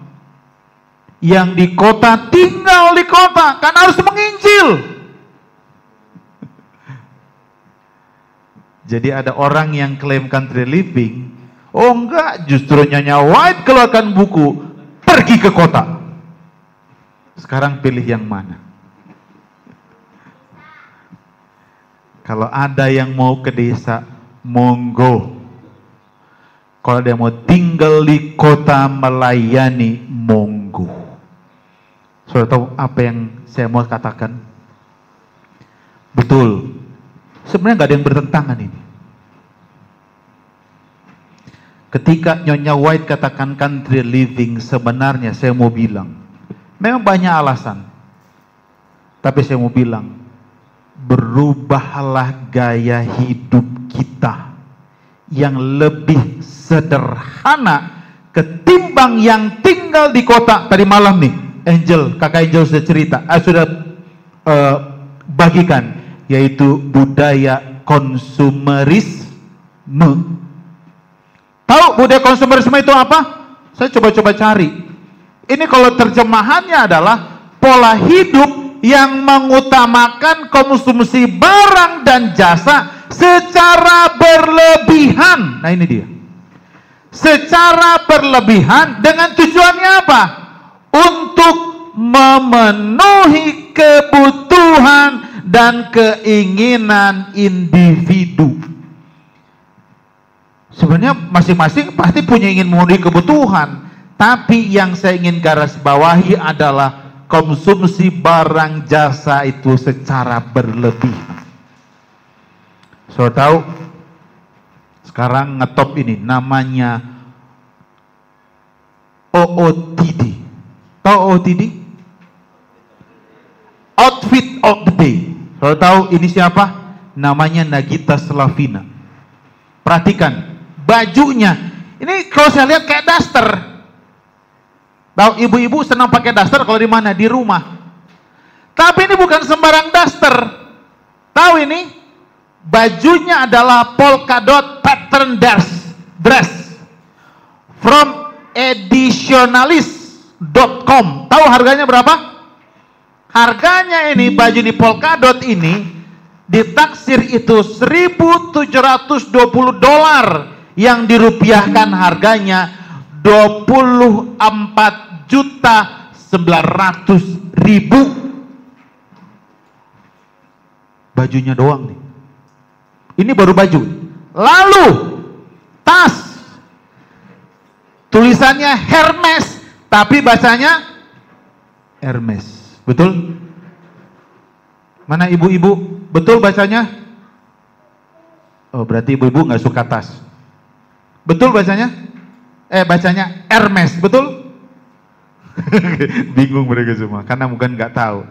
yang di kota tinggal di kota, kan harus menginjil. Jadi ada orang yang klaim country living, oh enggak, justru Nyonya White keluarkan buku, pergi ke kota. Sekarang pilih yang mana? Kalau ada yang mau ke desa, monggo. Kalau dia mau tinggal di kota melayani, monggo. Saudara tahu apa yang saya mau katakan? Betul. Sebenarnya nggak ada yang bertentangan ini. Ketika Nyonya White katakan country living, sebenarnya saya mau bilang, memang banyak alasan. Tapi saya mau bilang, berubahlah gaya hidup kita yang lebih sederhana ketimbang yang tinggal di kota. Tadi malam nih, kakak Angel sudah cerita, sudah bagikan, yaitu budaya konsumerisme. Tahu budaya konsumerisme itu apa? Saya coba-coba cari. Ini kalau terjemahannya adalah pola hidup yang mengutamakan konsumsi barang dan jasa secara berlebihan. Nah ini dia. Secara berlebihan dengan tujuannya apa? Untuk memenuhi kebutuhan dan keinginan individu. Sebenarnya masing-masing pasti punya ingin memenuhi kebutuhan, tapi yang saya ingin garis bawahi adalah konsumsi barang jasa itu secara berlebihan. Saudara tahu, sekarang ngetop ini namanya OOTD. Tahu OOTD? Outfit of the Day. Saudara tahu ini siapa? Namanya Nagita Slavina. Perhatikan bajunya. Ini kalau saya lihat kayak daster. Tahu ibu-ibu senang pakai daster kalau di mana? Di rumah. Tapi ini bukan sembarang daster. Tahu ini? Bajunya adalah polka dot pattern dress from editionalist.com. Tahu harganya berapa? Harganya ini baju di polka dot ini ditaksir itu $1.720, yang dirupiahkan harganya 24.900.000. Bajunya doang nih. Ini baru baju. Lalu tas, tulisannya Hermes, tapi bacanya Hermes. Betul? Mana ibu-ibu? Betul bacanya? Oh, berarti ibu-ibu nggak suka tas. Betul bacanya? Bacanya Hermes, betul? Bingung mereka semua, karena mungkin nggak tahu.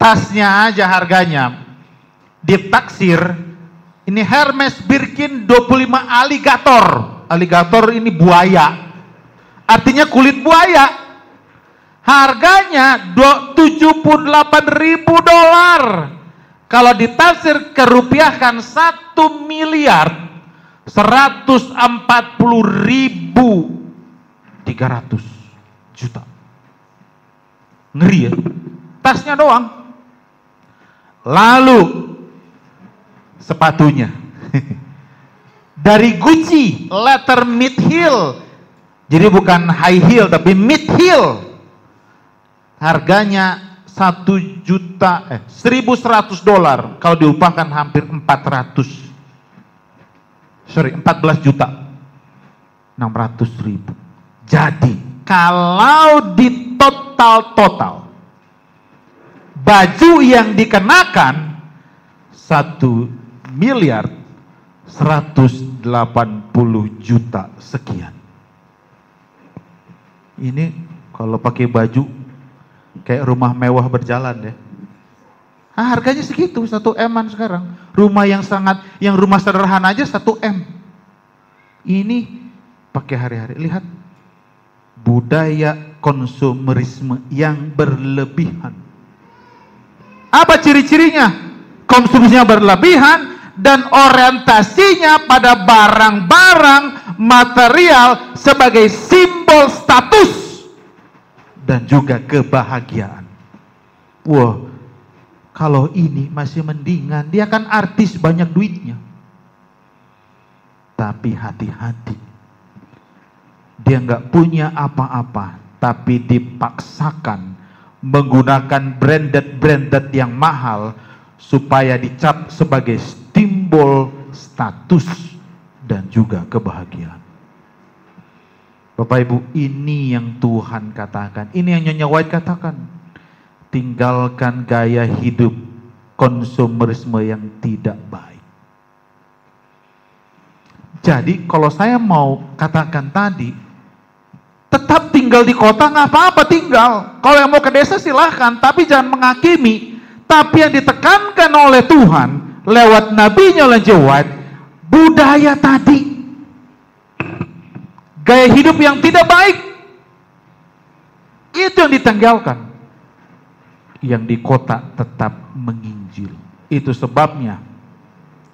Tasnya aja harganya ditaksir, ini Hermes Birkin 25 alligator. Alligator ini buaya, artinya kulit buaya. Harganya $78.000. Kalau ditaksir kerupiahkan 1.040.300.000. Ngeri ya, tasnya doang. Lalu sepatunya dari Gucci, letter mid heel, jadi bukan high heel tapi mid heel. Harganya $1.100.000, kalau diupahkan hampir 14.600.000. Jadi kalau di total baju yang dikenakan 1.180.000.000 sekian. Ini kalau pakai baju kayak rumah mewah berjalan deh. Harganya segitu, 1M-an sekarang. Rumah yang rumah sederhana aja 1M. Ini pakai hari-hari. Lihat, budaya konsumerisme yang berlebihan. Apa ciri-cirinya? Konsumsinya berlebihan dan orientasinya pada barang-barang material sebagai simbol status dan juga kebahagiaan. Wah, kalau ini masih mendingan, dia kan artis banyak duitnya. tapi hati-hati. Dia nggak punya apa-apa, tapi dipaksakan menggunakan branded yang mahal supaya dicap sebagai simbol status dan juga kebahagiaan. Bapak Ibu, ini yang Tuhan katakan, ini yang Nyonya White katakan. Tinggalkan gaya hidup konsumerisme yang tidak baik. Jadi kalau saya mau katakan tadi, tetap tinggal di kota nggak apa-apa tinggal. Kalau yang mau ke desa silahkan, tapi jangan menghakimi. Tapi yang ditekankan oleh Tuhan lewat nabinya Ellen G. White, budaya tadi, gaya hidup yang tidak baik, itu yang ditinggalkan. Yang di kota tetap menginjil. Itu sebabnya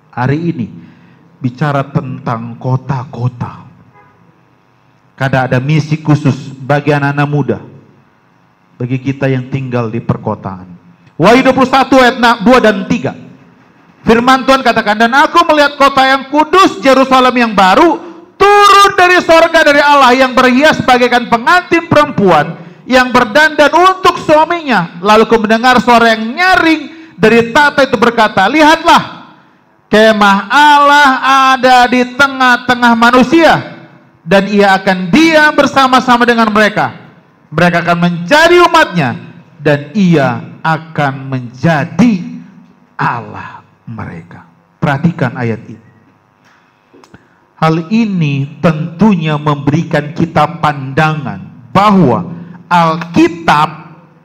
hari ini bicara tentang kota-kota. Kadang ada misi khusus bagi anak-anak muda, bagi kita yang tinggal di perkotaan. Wahyu 21 ayat 2 dan 3. Firman Tuhan katakan, dan aku melihat kota yang kudus, Yerusalem yang baru, turun dari sorga dari Allah, yang berhias bagaikan pengantin perempuan yang berdandan untuk suaminya. Lalu aku mendengar suara yang nyaring dari tahta itu berkata, lihatlah, kemah Allah ada di tengah-tengah manusia, dan ia akan diam bersama-sama dengan mereka. Mereka akan menjadi umatnya, dan ia akan menjadi Allah mereka. Perhatikan ayat ini. Hal ini tentunya memberikan kita pandangan bahwa Alkitab,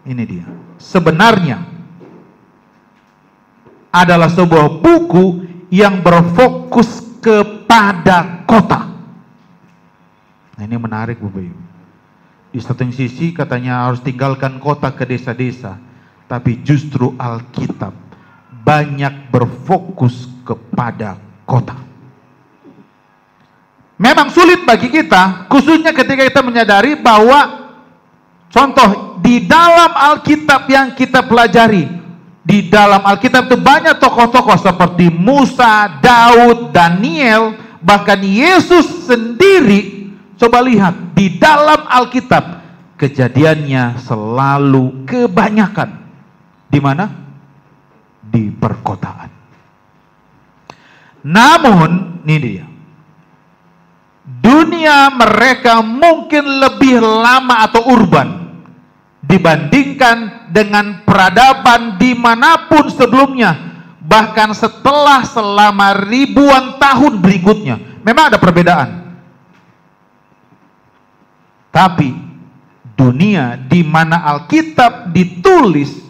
ini dia, sebenarnya adalah sebuah buku yang berfokus kepada kota. Nah, ini menarik Bapak Ibu. Di satu sisi katanya harus tinggalkan kota ke desa-desa, tapi justru Alkitab banyak berfokus kepada kota. Memang sulit bagi kita, khususnya ketika kita menyadari bahwa contoh di dalam Alkitab yang kita pelajari, di dalam Alkitab itu banyak tokoh-tokoh seperti Musa, Daud, Daniel, bahkan Yesus sendiri. Coba lihat di dalam Alkitab kejadiannya selalu kebanyakan di mana? Di perkotaan. Namun ini dia, dunia mereka mungkin lebih lama atau urban dibandingkan dengan peradaban dimanapun sebelumnya, bahkan setelah selama ribuan tahun berikutnya. Memang ada perbedaan, tapi dunia di mana Alkitab ditulis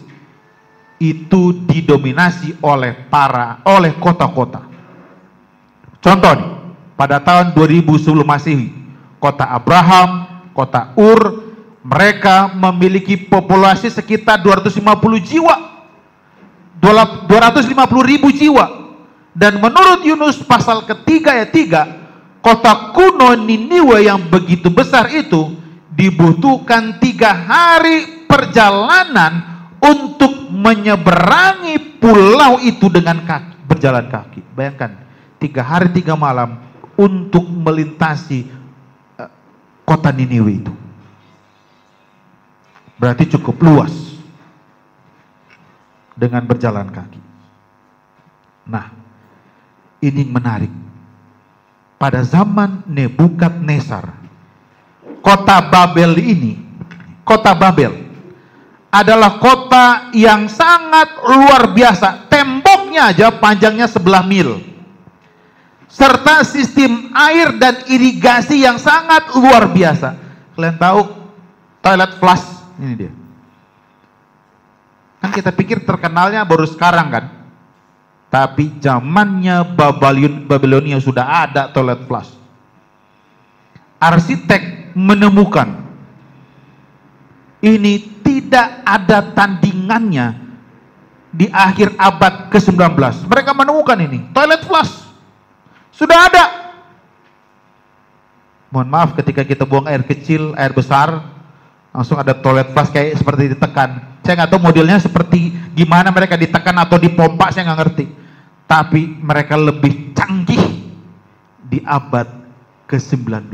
itu didominasi oleh kota-kota. Contoh nih, pada tahun 2000 sebelum Masehi, kota Abraham, kota Ur, mereka memiliki populasi sekitar 250 jiwa, 250 ribu jiwa. Dan menurut Yunus pasal ketiga ayat 3, kota kuno Niniwe yang begitu besar itu dibutuhkan 3 hari perjalanan untuk menyeberangi pulau itu dengan kaki, berjalan kaki. Bayangkan, 3 hari 3 malam untuk melintasi kota Niniwe itu. Berarti cukup luas dengan berjalan kaki. Nah, ini menarik. Pada zaman Nebukadnezar, kota Babel ini, kota Babel adalah kota yang sangat luar biasa. Temboknya aja panjangnya 11 mil. Serta sistem air dan irigasi yang sangat luar biasa. Kalian tahu toilet flush? Ini dia. Kan kita pikir terkenalnya baru sekarang kan? Tapi zamannya Babilonia sudah ada toilet flush. Arsitek menemukan ini tidak ada tandingannya di akhir abad ke-19. Mereka menemukan ini, toilet flush. Sudah ada. Mohon maaf ketika kita buang air kecil, air besar, langsung ada toilet flush kayak seperti ditekan. Saya nggak tahu modelnya seperti gimana mereka ditekan atau dipompa, saya nggak ngerti. Tapi mereka lebih canggih di abad ke-19.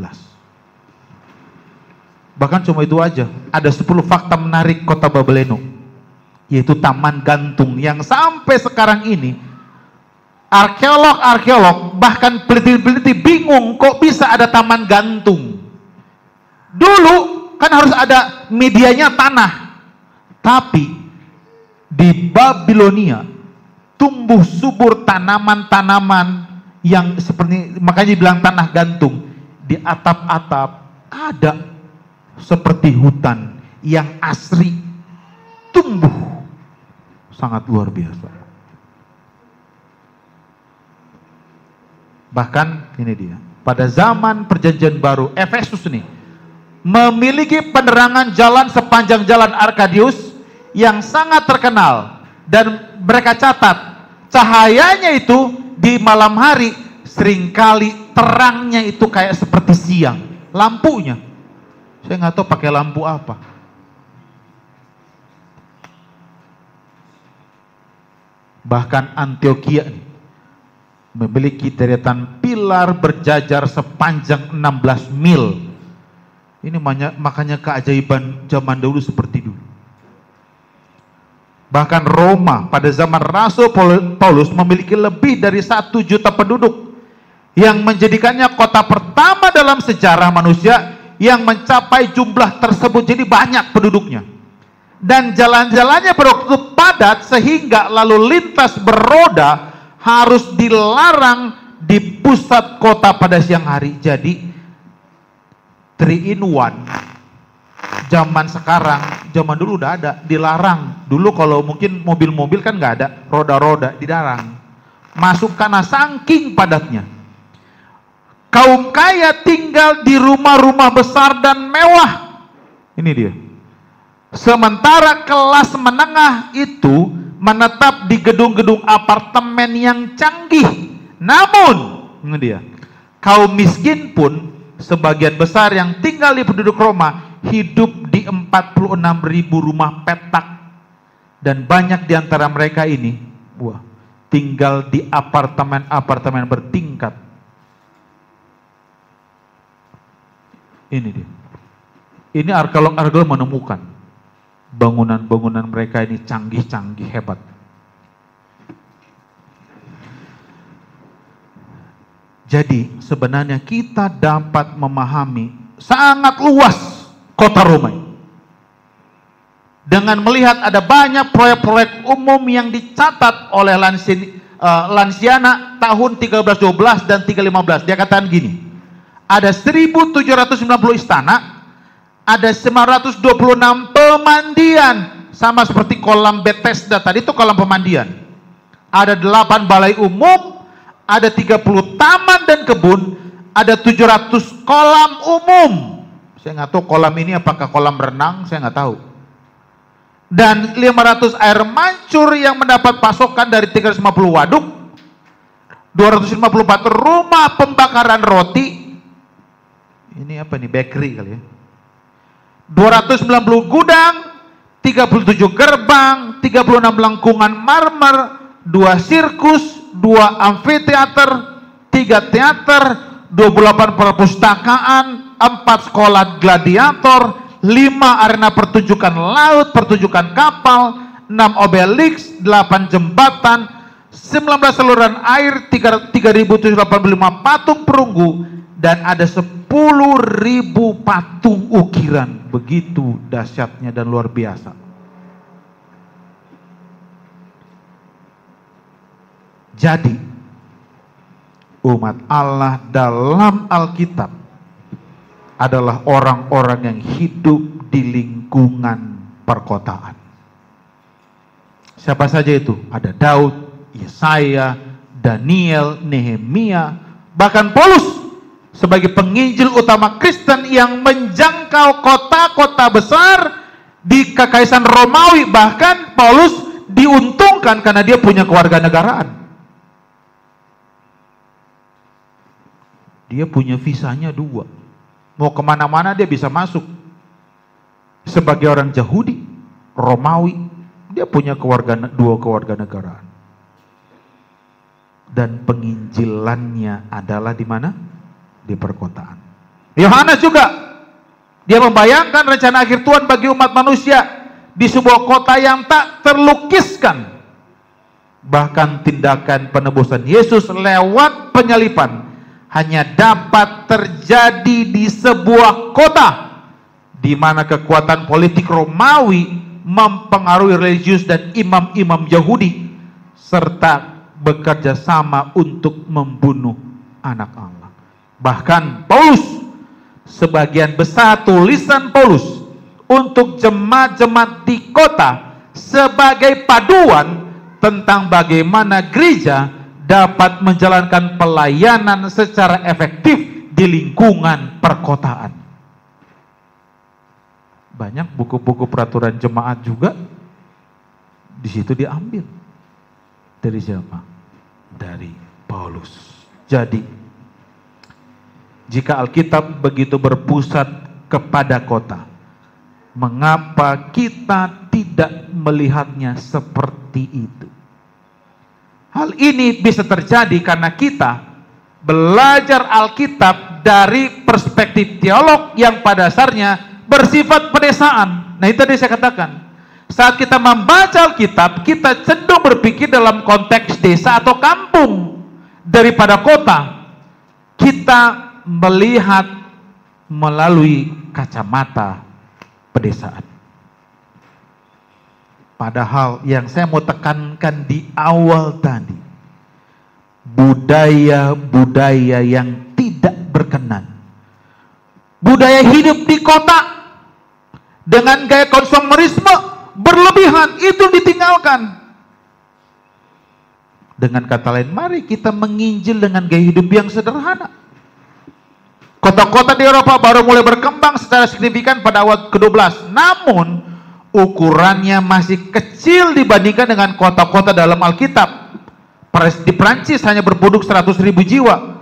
Bahkan cuma itu aja, ada 10 fakta menarik kota Babeleno, yaitu taman gantung yang sampai sekarang ini arkeolog bahkan peneliti-peneliti bingung kok bisa ada taman gantung. Dulu kan harus ada medianya tanah, tapi di Babilonia tumbuh subur tanaman-tanaman yang seperti, makanya dibilang tanah gantung. Di atap-atap ada seperti hutan yang asri, tumbuh sangat luar biasa. Bahkan ini dia, pada zaman perjanjian baru, Efesus nih memiliki penerangan jalan sepanjang jalan Arkadius yang sangat terkenal, dan mereka catat cahayanya itu di malam hari seringkali terangnya itu kayak seperti siang. Lampunya saya nggak tahu pakai lampu apa. Bahkan Antioquia memiliki deretan pilar berjajar sepanjang 16 mil. Ini makanya keajaiban zaman dulu seperti dulu. Bahkan Roma pada zaman Rasul Paulus memiliki lebih dari 1 juta penduduk, yang menjadikannya kota pertama dalam sejarah manusia yang mencapai jumlah tersebut. Jadi banyak penduduknya. Dan jalan-jalannya berwaktu padat sehingga lalu lintas beroda harus dilarang di pusat kota pada siang hari. Jadi 3 in 1. Zaman sekarang, zaman dulu udah ada, dilarang. Dulu kalau mungkin mobil-mobil kan nggak ada, roda-roda dilarang. Masuk karena saking padatnya. Kaum kaya tinggal di rumah-rumah besar dan mewah. Ini dia. Sementara kelas menengah itu menetap di gedung-gedung apartemen yang canggih. Namun, ini dia, kaum miskin pun sebagian besar yang tinggal di penduduk Roma hidup di 46.000 rumah petak, dan banyak di antara mereka ini tinggal di apartemen-apartemen bertingkat. Ini dia. Ini arkeolog menemukan bangunan-bangunan mereka ini canggih-canggih, hebat. Jadi sebenarnya kita dapat memahami sangat luas kota Roma dengan melihat ada banyak proyek-proyek umum yang dicatat oleh Lanciana tahun 1312 dan 1315. Dia katakan gini, ada 1790 istana, ada 926 pemandian, sama seperti kolam Bethesda tadi itu kolam pemandian. Ada 8 balai umum, ada 30 taman dan kebun, ada 700 kolam umum. Saya nggak tahu kolam ini apakah kolam renang, saya nggak tahu. Dan 500 air mancur yang mendapat pasokan dari 350 waduk, 254 rumah pembakaran roti. Ini apa nih, bakery kali ya. 290 gudang, 37 gerbang, 36 lengkungan marmer, 2 sirkus, 2 amfiteater, 3 teater, 28 perpustakaan, 4 sekolah gladiator, 5 arena pertunjukan laut, pertunjukan kapal, 6 obelisk, 8 jembatan, 19 saluran air, 3.785 patung perunggu, dan ada 10.000 patung ukiran. Begitu dahsyatnya dan luar biasa. Jadi umat Allah dalam Alkitab adalah orang-orang yang hidup di lingkungan perkotaan. Siapa saja itu? Ada Daud, Yesaya, Daniel, Nehemia, bahkan Paulus sebagai penginjil utama Kristen yang menjangkau kota-kota besar di Kekaisaran Romawi. Bahkan Paulus diuntungkan karena dia punya kewarganegaraan. Dia punya visanya 2. Mau kemana-mana dia bisa masuk. Sebagai orang Yahudi, Romawi, dia punya 2 kewarganegaraan. dan penginjilannya adalah di mana? Di perkotaan. Yohanes juga, dia membayangkan rencana akhir Tuhan bagi umat manusia di sebuah kota yang tak terlukiskan. Bahkan tindakan penebusan Yesus lewat penyalipan hanya dapat terjadi di sebuah kota di mana kekuatan politik Romawi mempengaruhi religius dan imam-imam Yahudi serta bekerja sama untuk membunuh anak Allah. Bahkan Paulus, sebagian besar tulisan Paulus untuk jemaat-jemaat di kota sebagai paduan tentang bagaimana gereja dapat menjalankan pelayanan secara efektif di lingkungan perkotaan. Banyak buku-buku peraturan jemaat juga di situ diambil dari siapa? Dari Paulus. Jadi, jika Alkitab begitu berpusat kepada kota, mengapa kita tidak melihatnya seperti itu? Hal ini bisa terjadi karena kita belajar Alkitab dari perspektif teolog yang pada dasarnya bersifat pedesaan. Nah, itu tadi saya katakan. Saat kita membaca Alkitab, kita cenderung berpikir dalam konteks desa atau kampung daripada kota. Kita melihat melalui kacamata pedesaan. Padahal yang saya mau tekankan di awal tadi, budaya-budaya yang tidak berkenan, budaya hidup di kota dengan gaya konsumerisme berlebihan, itu ditinggalkan. Dengan kata lain, mari kita menginjil dengan gaya hidup yang sederhana. Kota-kota di Eropa baru mulai berkembang secara signifikan pada awal ke-12, namun ukurannya masih kecil dibandingkan dengan kota-kota dalam Alkitab. Di Prancis hanya berpenduduk 100.000 jiwa,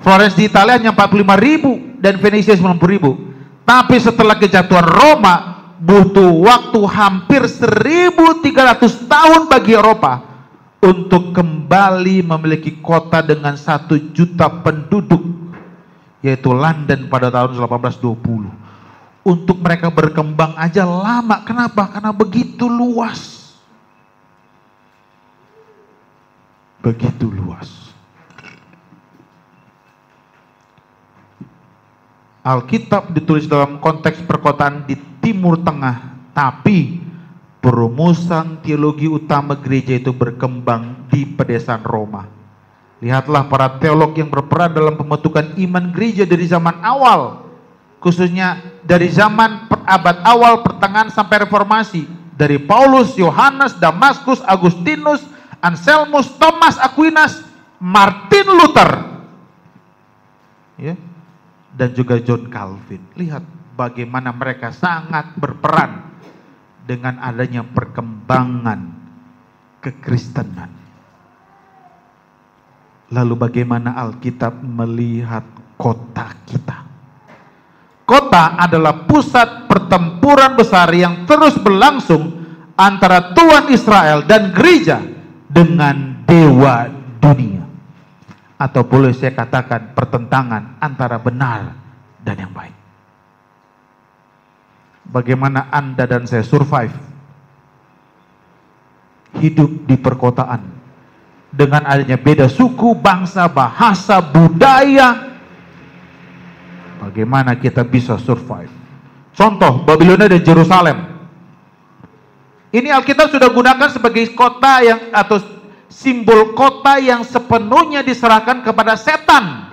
Florence di Italia hanya 45.000, dan Venesia 90.000. Tapi setelah kejatuhan Roma, butuh waktu hampir 1.300 tahun bagi Eropa untuk kembali memiliki kota dengan 1 juta penduduk, yaitu London pada tahun 1820. Untuk mereka berkembang aja lama. Kenapa? Karena begitu luas. Begitu luas. Alkitab ditulis dalam konteks perkotaan di Timur Tengah, tapi perumusan teologi utama gereja itu berkembang di pedesaan Roma. Lihatlah para teolog yang berperan dalam pembentukan iman gereja dari zaman awal, khususnya dari zaman abad awal pertengahan sampai reformasi, dari Paulus, Yohanes, Damaskus, Agustinus, Anselmus, Thomas Aquinas, Martin Luther, ya, dan juga John Calvin. Lihat bagaimana mereka sangat berperan dengan adanya perkembangan kekristenan. Lalu bagaimana Alkitab melihat kota kita? Kota adalah pusat pertempuran besar yang terus berlangsung antara Tuhan Israel dan gereja dengan dewa dunia. Atau boleh saya katakan pertentangan antara benar dan yang baik. Bagaimana Anda dan saya survive hidup di perkotaan dengan adanya beda suku, bangsa, bahasa, budaya. Bagaimana kita bisa survive? Contoh, Babilonia dan Yerusalem. Ini Alkitab sudah gunakan sebagai kota yang atau simbol kota yang sepenuhnya diserahkan kepada setan.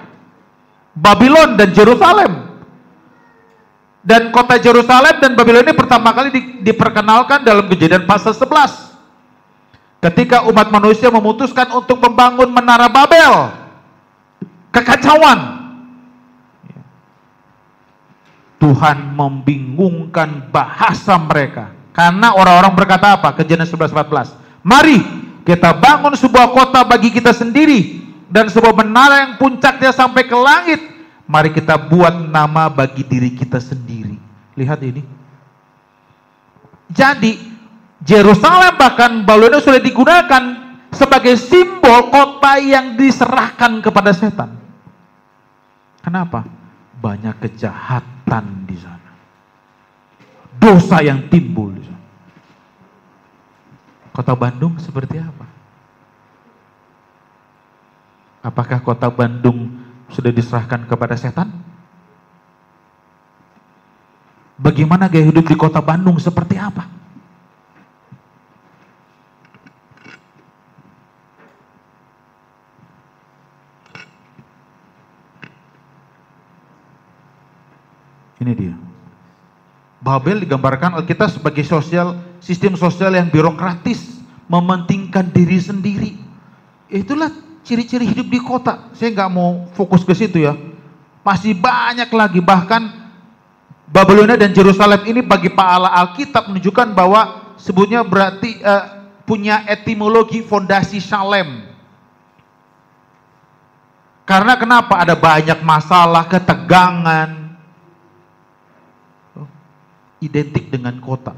Babylon dan Yerusalem. Dan kota Yerusalem dan Babylon ini pertama kali diperkenalkan dalam Kejadian pasal 11. Ketika umat manusia memutuskan untuk membangun Menara Babel. Kekacauan. Tuhan membingungkan bahasa mereka. Karena orang-orang berkata apa? Kejadian 11:14. Mari kita bangun sebuah kota bagi kita sendiri dan sebuah menara yang puncaknya sampai ke langit. Mari kita buat nama bagi diri kita sendiri. Lihat ini. Jadi Yerusalem bahkan Babilonia sudah digunakan sebagai simbol kota yang diserahkan kepada setan. Kenapa? Banyak kejahatan di sana. Dosa yang timbul di sana. Kota Bandung seperti apa? Apakah kota Bandung sudah diserahkan kepada setan? Bagaimana gaya hidup di kota Bandung seperti apa? Ini dia. Babel digambarkan Alkitab sebagai sistem sosial yang birokratis, mementingkan diri sendiri. Itulah ciri-ciri hidup di kota. Saya nggak mau fokus ke situ ya. Masih banyak lagi, bahkan Babelonia dan Yerusalem ini bagi pahala Alkitab menunjukkan bahwa sebutnya berarti punya etimologi fondasi Shalem. Karena kenapa? Ada banyak masalah, ketegangan, identik dengan kota.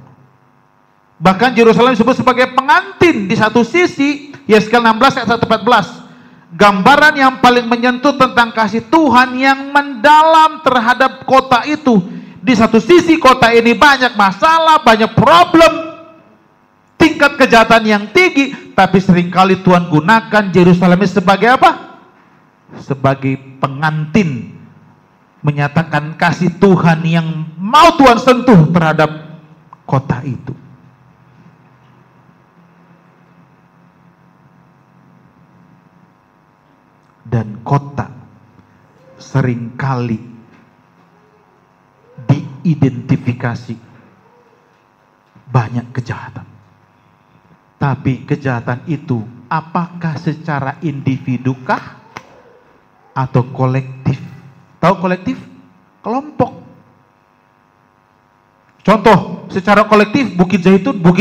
Bahkan Yerusalem disebut sebagai pengantin di satu sisi, Yeskel 16 ayat 114. Gambaran yang paling menyentuh tentang kasih Tuhan yang mendalam terhadap kota itu. Di satu sisi kota ini banyak masalah, banyak problem, tingkat kejahatan yang tinggi, tapi seringkali Tuhan gunakan Yerusalem sebagai apa? Sebagai pengantin, menyatakan kasih Tuhan yang mau Tuhan sentuh terhadap kota itu. Dan kota seringkali diidentifikasi banyak kejahatan. Tapi kejahatan itu apakah secara individukah atau kolektif? Tahu kolektif? Kelompok. Contoh, secara kolektif Bukit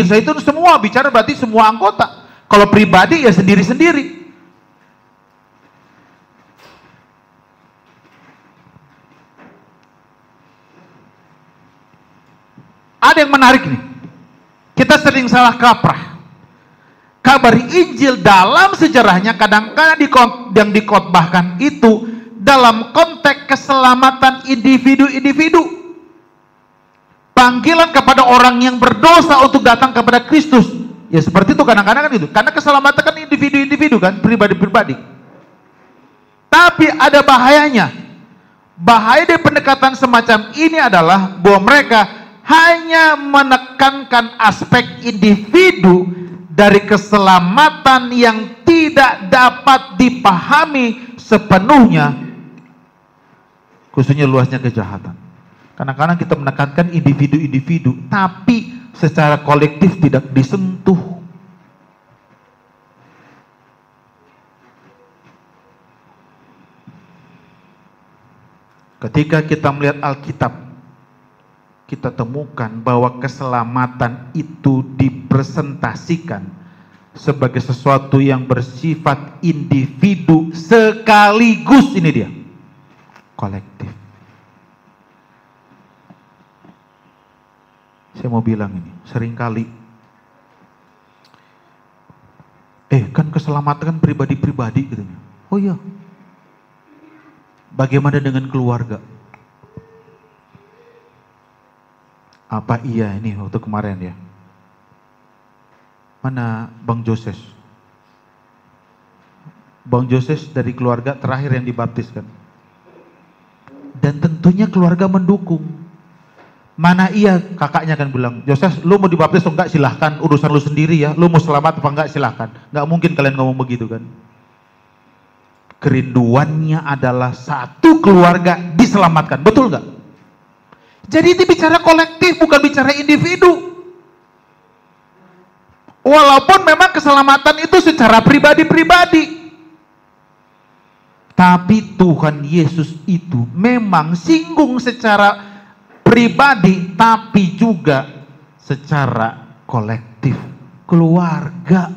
Zaitun semua bicara berarti semua anggota. Kalau pribadi ya sendiri-sendiri. Ada yang menarik nih. Kita sering salah kaprah. Kabar Injil dalam sejarahnya kadang-kadang yang dikhotbahkan itu dalam konteks keselamatan individu-individu. Panggilan kepada orang yang berdosa untuk datang kepada Kristus. Ya seperti itu kadang-kadang kan itu. Karena keselamatan kan individu-individu kan, pribadi-pribadi. Tapi ada bahayanya. Bahaya dari pendekatan semacam ini adalah bahwa mereka hanya menekankan aspek individu dari keselamatan yang tidak dapat dipahami sepenuhnya, khususnya luasnya kejahatan. Kadang-kadang kita menekankan individu-individu, tapi secara kolektif tidak disentuh. Ketika kita melihat Alkitab, kita temukan bahwa keselamatan itu dipresentasikan sebagai sesuatu yang bersifat individu sekaligus, ini dia, kolektif. Saya mau bilang ini, seringkali kan keselamatan kan pribadi-pribadi gitu. Oh iya, bagaimana dengan keluarga? Apa iya ini waktu kemarin ya? Mana Bang Joses? Bang Joses dari keluarga terakhir yang dibaptis kan? Dan tentunya keluarga mendukung. Mana iya, kakaknya kan bilang, Joses lu mau dibaptis atau enggak silahkan, urusan lu sendiri ya. Lu mau selamat apa enggak silahkan. Enggak mungkin kalian ngomong begitu kan? Kerinduannya adalah satu keluarga diselamatkan, betul enggak? Jadi ini bicara kolektif, bukan bicara individu. Walaupun memang keselamatan itu secara pribadi-pribadi. Tapi Tuhan Yesus itu memang singgung secara pribadi, tapi juga secara kolektif. Keluarga.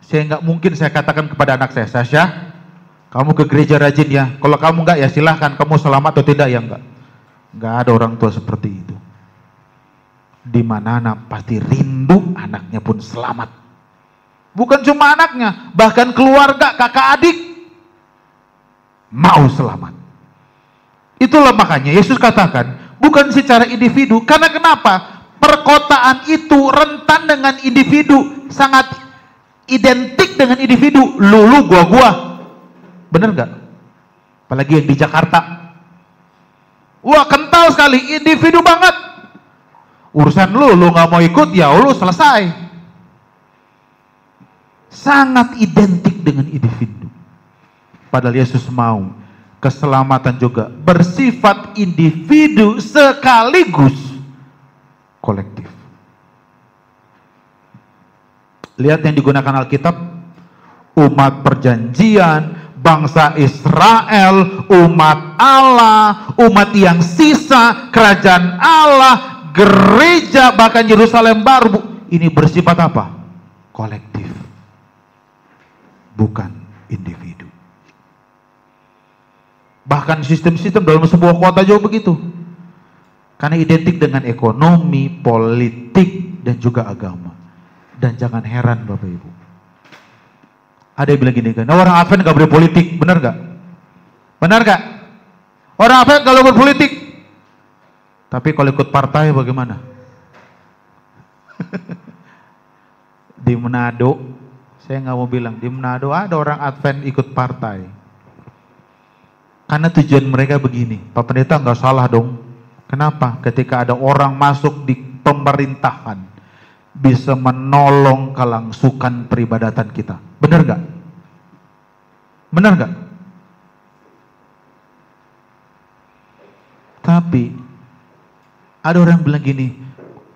Saya nggak mungkin saya katakan kepada anak saya, Sasha, kamu ke gereja rajin ya. Kalau kamu enggak ya silahkan, kamu selamat atau tidak ya enggak. Enggak ada orang tua seperti itu. Di mana anak pasti rindu anaknya pun selamat. Bukan cuma anaknya, bahkan keluarga, kakak adik mau selamat. Itulah makanya Yesus katakan, bukan secara individu. Karena kenapa? Perkotaan itu rentan dengan individu, sangat identik dengan individu. Lu gua. Bener nggak? Apalagi yang di Jakarta. Wah, kental sekali, individu banget. Urusan lu nggak mau ikut, ya lu selesai. Sangat identik dengan individu. Padahal Yesus mau keselamatan juga bersifat individu sekaligus kolektif. Lihat yang digunakan Alkitab, umat perjanjian, bangsa Israel, umat Allah, umat yang sisa, kerajaan Allah, gereja, bahkan Yerusalem baru. Ini bersifat apa? Kolektif, bukan individu. Bahkan sistem-sistem dalam sebuah kota juga begitu. Karena identik dengan ekonomi, politik, dan juga agama. Dan jangan heran Bapak Ibu. Ada yang bilang gini kan, orang Advent gak boleh politik, benar gak? Benar gak? Orang Advent gak boleh berpolitik. Tapi kalau ikut partai bagaimana? Di Manado, saya gak mau bilang, di Manado ada orang Advent ikut partai. Karena tujuan mereka begini, Pak Pendeta gak salah dong. Kenapa? Ketika ada orang masuk di pemerintahan, bisa menolong kelangsungan peribadatan kita. Benar gak? Benar gak? Tapi ada orang bilang gini,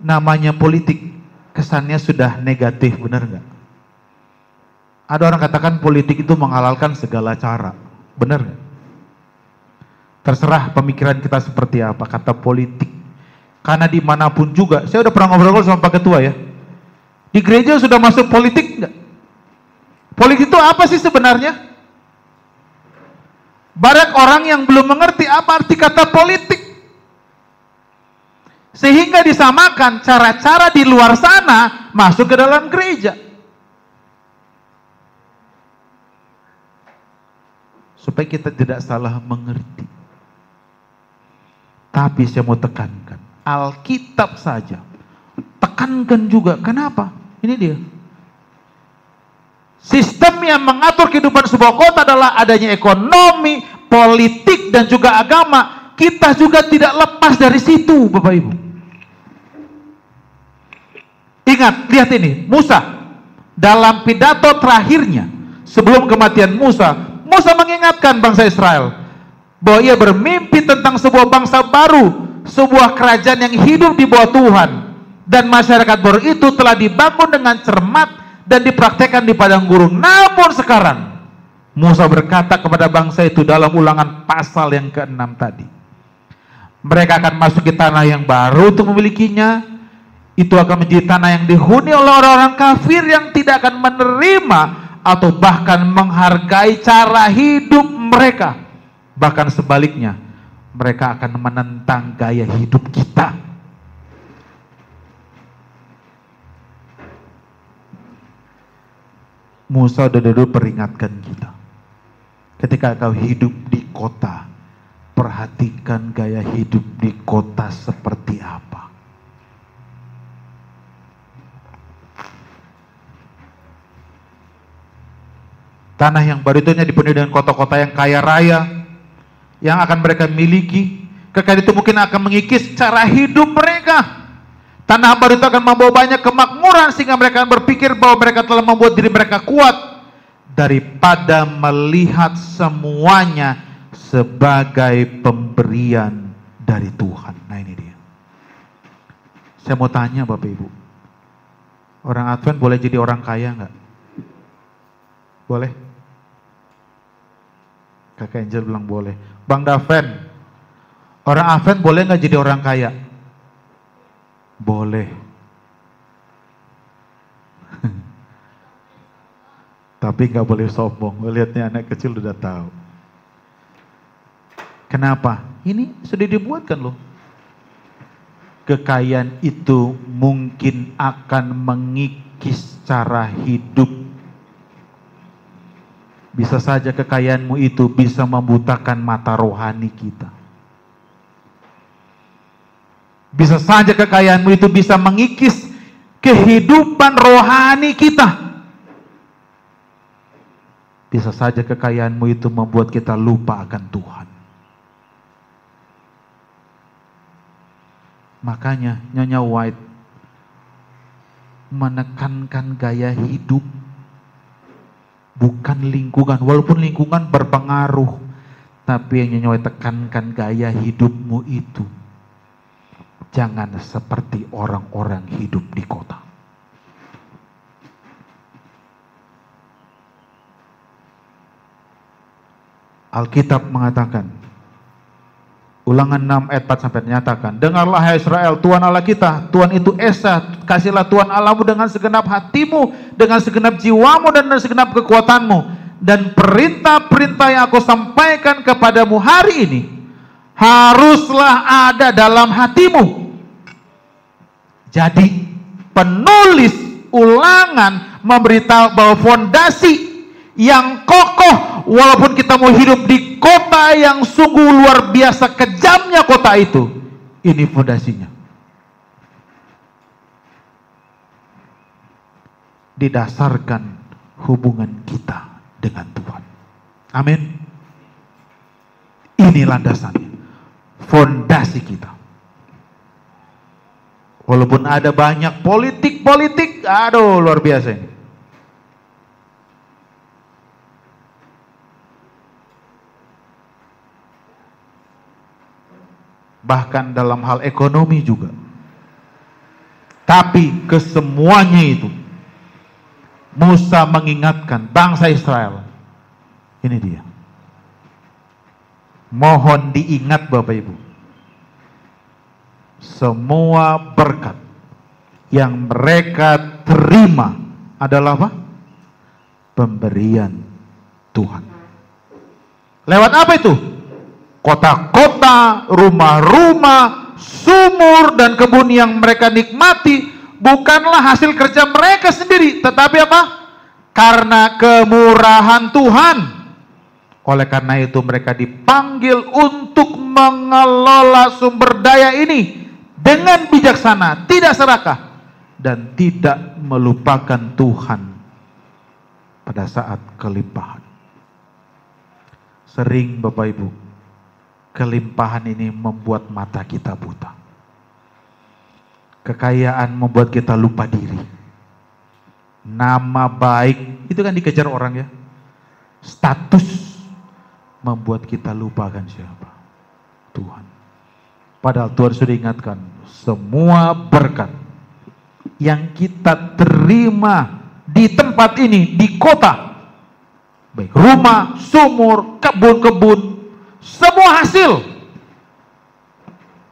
namanya politik kesannya sudah negatif, benar gak? Ada orang katakan politik itu menghalalkan segala cara, benar gak? Terserah pemikiran kita seperti apa, kata politik. Karena dimanapun juga, saya udah pernah ngobrol sama Pak Ketua ya, di gereja sudah masuk politik enggak? Politik itu apa sih sebenarnya? Banyak orang yang belum mengerti apa arti kata politik. Sehingga disamakan cara-cara di luar sana masuk ke dalam gereja. Supaya kita tidak salah mengerti. Tapi saya mau tekankan, Alkitab saja. Tekankan juga, kenapa? Ini dia. Sistem yang mengatur kehidupan sebuah kota adalah adanya ekonomi, politik, dan juga agama. Kita juga tidak lepas dari situ, Bapak Ibu. Ingat, lihat ini, Musa. Dalam pidato terakhirnya, sebelum kematian Musa, Musa mengingatkan bangsa Israel bahwa ia bermimpi tentang sebuah bangsa baru, sebuah kerajaan yang hidup di bawah Tuhan, dan masyarakat baru itu telah dibangun dengan cermat dan dipraktekkan di padang gurun. Namun sekarang Musa berkata kepada bangsa itu dalam Ulangan pasal yang ke-6 tadi, mereka akan masuk ke tanah yang baru untuk memilikinya. Itu akan menjadi tanah yang dihuni oleh orang-orang kafir yang tidak akan menerima atau bahkan menghargai cara hidup mereka. Bahkan sebaliknya, mereka akan menentang gaya hidup kita. Musa udah dulu peringatkan kita. Ketika kau hidup di kota, perhatikan gaya hidup di kota seperti apa. Tanah yang baru itu hanya dipenuhi dengan kota-kota yang kaya raya, yang akan mereka miliki. Kekayaan itu mungkin akan mengikis cara hidup mereka. Tanah baru itu akan membawa banyak kemakmuran sehingga mereka akan berpikir bahwa mereka telah membuat diri mereka kuat, daripada melihat semuanya sebagai pemberian dari Tuhan. Nah ini dia. Saya mau tanya Bapak Ibu, orang Advent boleh jadi orang kaya nggak? Boleh? Kakak Angel bilang boleh. Bang Daven, orang Advent boleh nggak jadi orang kaya? Boleh. Tapi nggak boleh sombong. Lihatnya anak kecil udah tahu. Kenapa? Ini sudah dibuatkan loh. kekayaan itu mungkin akan mengikis cara hidup. Bisa saja kekayaanmu itu bisa membutakan mata rohani kita. Bisa saja kekayaanmu itu bisa mengikis kehidupan rohani kita. Bisa saja kekayaanmu itu membuat kita lupa akan Tuhan. Makanya Nyonya White menekankan gaya hidup, bukan lingkungan. Walaupun lingkungan berpengaruh, tapi yang Nyonya White tekankan gaya hidupmu itu jangan seperti orang-orang hidup di kota. Alkitab mengatakan, Ulangan 6 ayat 4 sampai menyatakan, dengarlah hai Israel, Tuhan Allah kita, Tuhan itu Esa, kasihlah Tuhan Allahmu dengan segenap hatimu, dengan segenap jiwamu dan dengan segenap kekuatanmu. Dan perintah-perintah yang aku sampaikan kepadamu hari ini, haruslah ada dalam hatimu. Jadi penulis Ulangan memberitahu bahwa fondasi yang kokoh, walaupun kita mau hidup di kota yang sungguh luar biasa kejamnya kota itu, ini fondasinya didasarkan hubungan kita dengan Tuhan. Amin. Ini landasannya, fondasi kita. Walaupun ada banyak politik, aduh luar biasa ini. Bahkan dalam hal ekonomi juga. Tapi kesemuanya itu, Musa mengingatkan bangsa Israel. Ini dia. Mohon diingat Bapak Ibu, semua berkat yang mereka terima adalah apa? Pemberian Tuhan. Lewat apa itu? Kota-kota, rumah-rumah, sumur dan kebun yang mereka nikmati bukanlah hasil kerja mereka sendiri, tetapi apa? Karena kemurahan Tuhan. Oleh karena itu mereka dipanggil untuk mengelola sumber daya ini dengan bijaksana, tidak serakah, dan tidak melupakan Tuhan pada saat kelimpahan. Sering Bapak Ibu, kelimpahan ini membuat mata kita buta. Kekayaan membuat kita lupa diri. Nama baik, itu kan dikejar orang ya. Status membuat kita lupakan siapa? Tuhan. Padahal Tuhan sudah ingatkan, semua berkat yang kita terima di tempat ini, di kota, baik rumah, sumur, kebun-kebun, semua hasil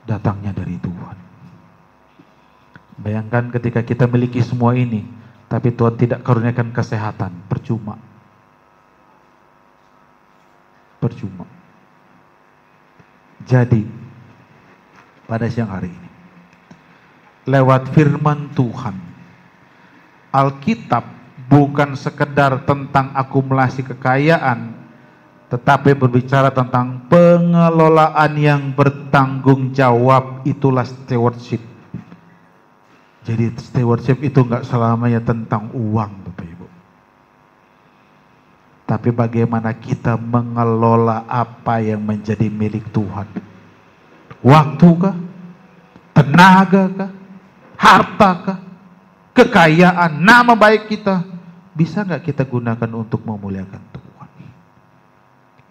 datangnya dari Tuhan. Bayangkan ketika kita miliki semua ini, tapi Tuhan tidak karuniakan kesehatan, percuma. Percuma. Jadi, pada siang hari ini, lewat firman Tuhan, Alkitab bukan sekedar tentang akumulasi kekayaan, tetapi berbicara tentang pengelolaan yang bertanggung jawab. Itulah stewardship. Jadi stewardship itu enggak selamanya tentang uang, Bapak Ibu. Tapi bagaimana kita mengelola apa yang menjadi milik Tuhan. Waktu kah? Tenaga kah? Harta kah? Kekayaan, nama baik kita. Bisa enggak kita gunakan untuk memuliakan Tuhan?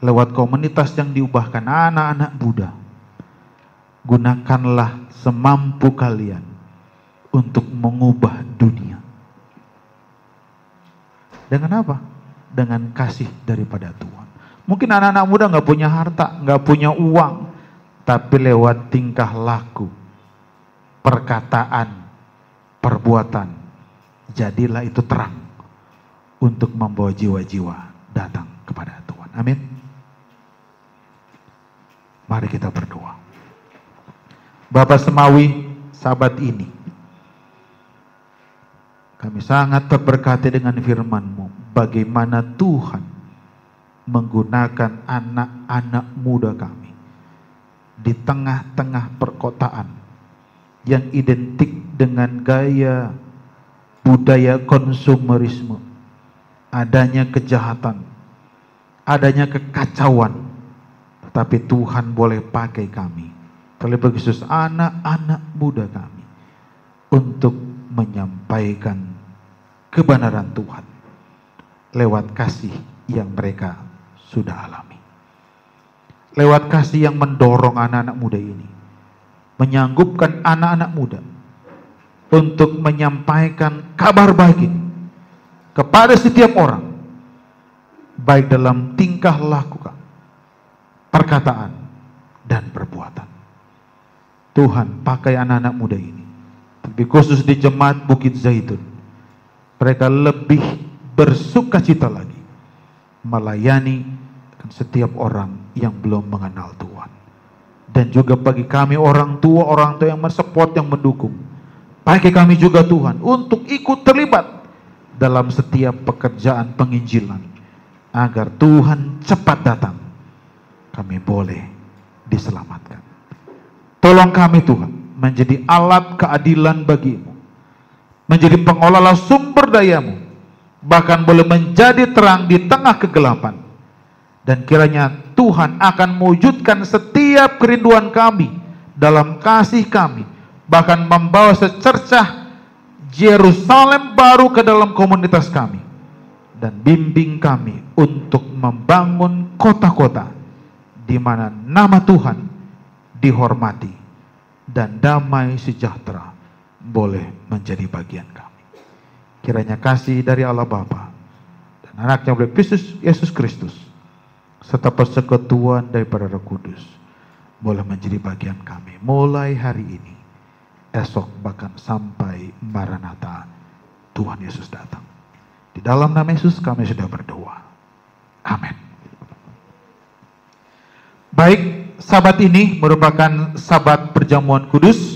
Lewat komunitas yang diubahkan anak-anak muda, gunakanlah semampu kalian untuk mengubah dunia. Dengan apa? Dengan kasih daripada Tuhan. Mungkin anak-anak muda nggak punya harta, nggak punya uang, tapi lewat tingkah laku, perkataan, perbuatan, jadilah itu terang untuk membawa jiwa-jiwa datang kepada Tuhan. Amin. Mari kita berdoa. Bapa Semawi, Sabat ini kami sangat terberkati dengan firman-Mu, bagaimana Tuhan menggunakan anak-anak muda kami di tengah-tengah perkotaan yang identik dengan gaya budaya konsumerisme, adanya kejahatan, adanya kekacauan, tetapi Tuhan boleh pakai kami, terlebih khusus anak-anak muda kami, untuk menyampaikan kebenaran Tuhan lewat kasih yang mereka sudah alami. Lewat kasih yang mendorong anak-anak muda ini, menyanggupkan anak-anak muda untuk menyampaikan kabar baik ini kepada setiap orang, baik dalam tingkah laku, perkataan, dan perbuatan. Tuhan pakai anak-anak muda ini, tapi khusus di Jemaat Bukit Zaitun, mereka lebih bersuka cita lagi melayani setiap orang yang belum mengenal Tuhan. Dan juga bagi kami orang tua yang mensupport, yang mendukung, pakai kami juga Tuhan untuk ikut terlibat dalam setiap pekerjaan penginjilan, agar Tuhan cepat datang, kami boleh diselamatkan. Tolong kami Tuhan menjadi alat keadilan bagi-Mu, menjadi pengelola sumber daya-Mu, bahkan boleh menjadi terang di tengah kegelapan. Dan kiranya Tuhan akan mewujudkan setiap kerinduan kami dalam kasih kami, bahkan membawa secercah Yerusalem baru ke dalam komunitas kami, dan bimbing kami untuk membangun kota-kota di mana nama Tuhan dihormati dan damai sejahtera boleh menjadi bagian kami. Kiranya kasih dari Allah Bapa dan Anaknya Yesus Kristus serta persekutuan daripada Roh Kudus boleh menjadi bagian kami mulai hari ini, esok, bahkan sampai Maranatha Tuhan Yesus datang. Di dalam nama Yesus kami sudah berdoa. Amin. Baik, sabat ini merupakan sabat perjamuan kudus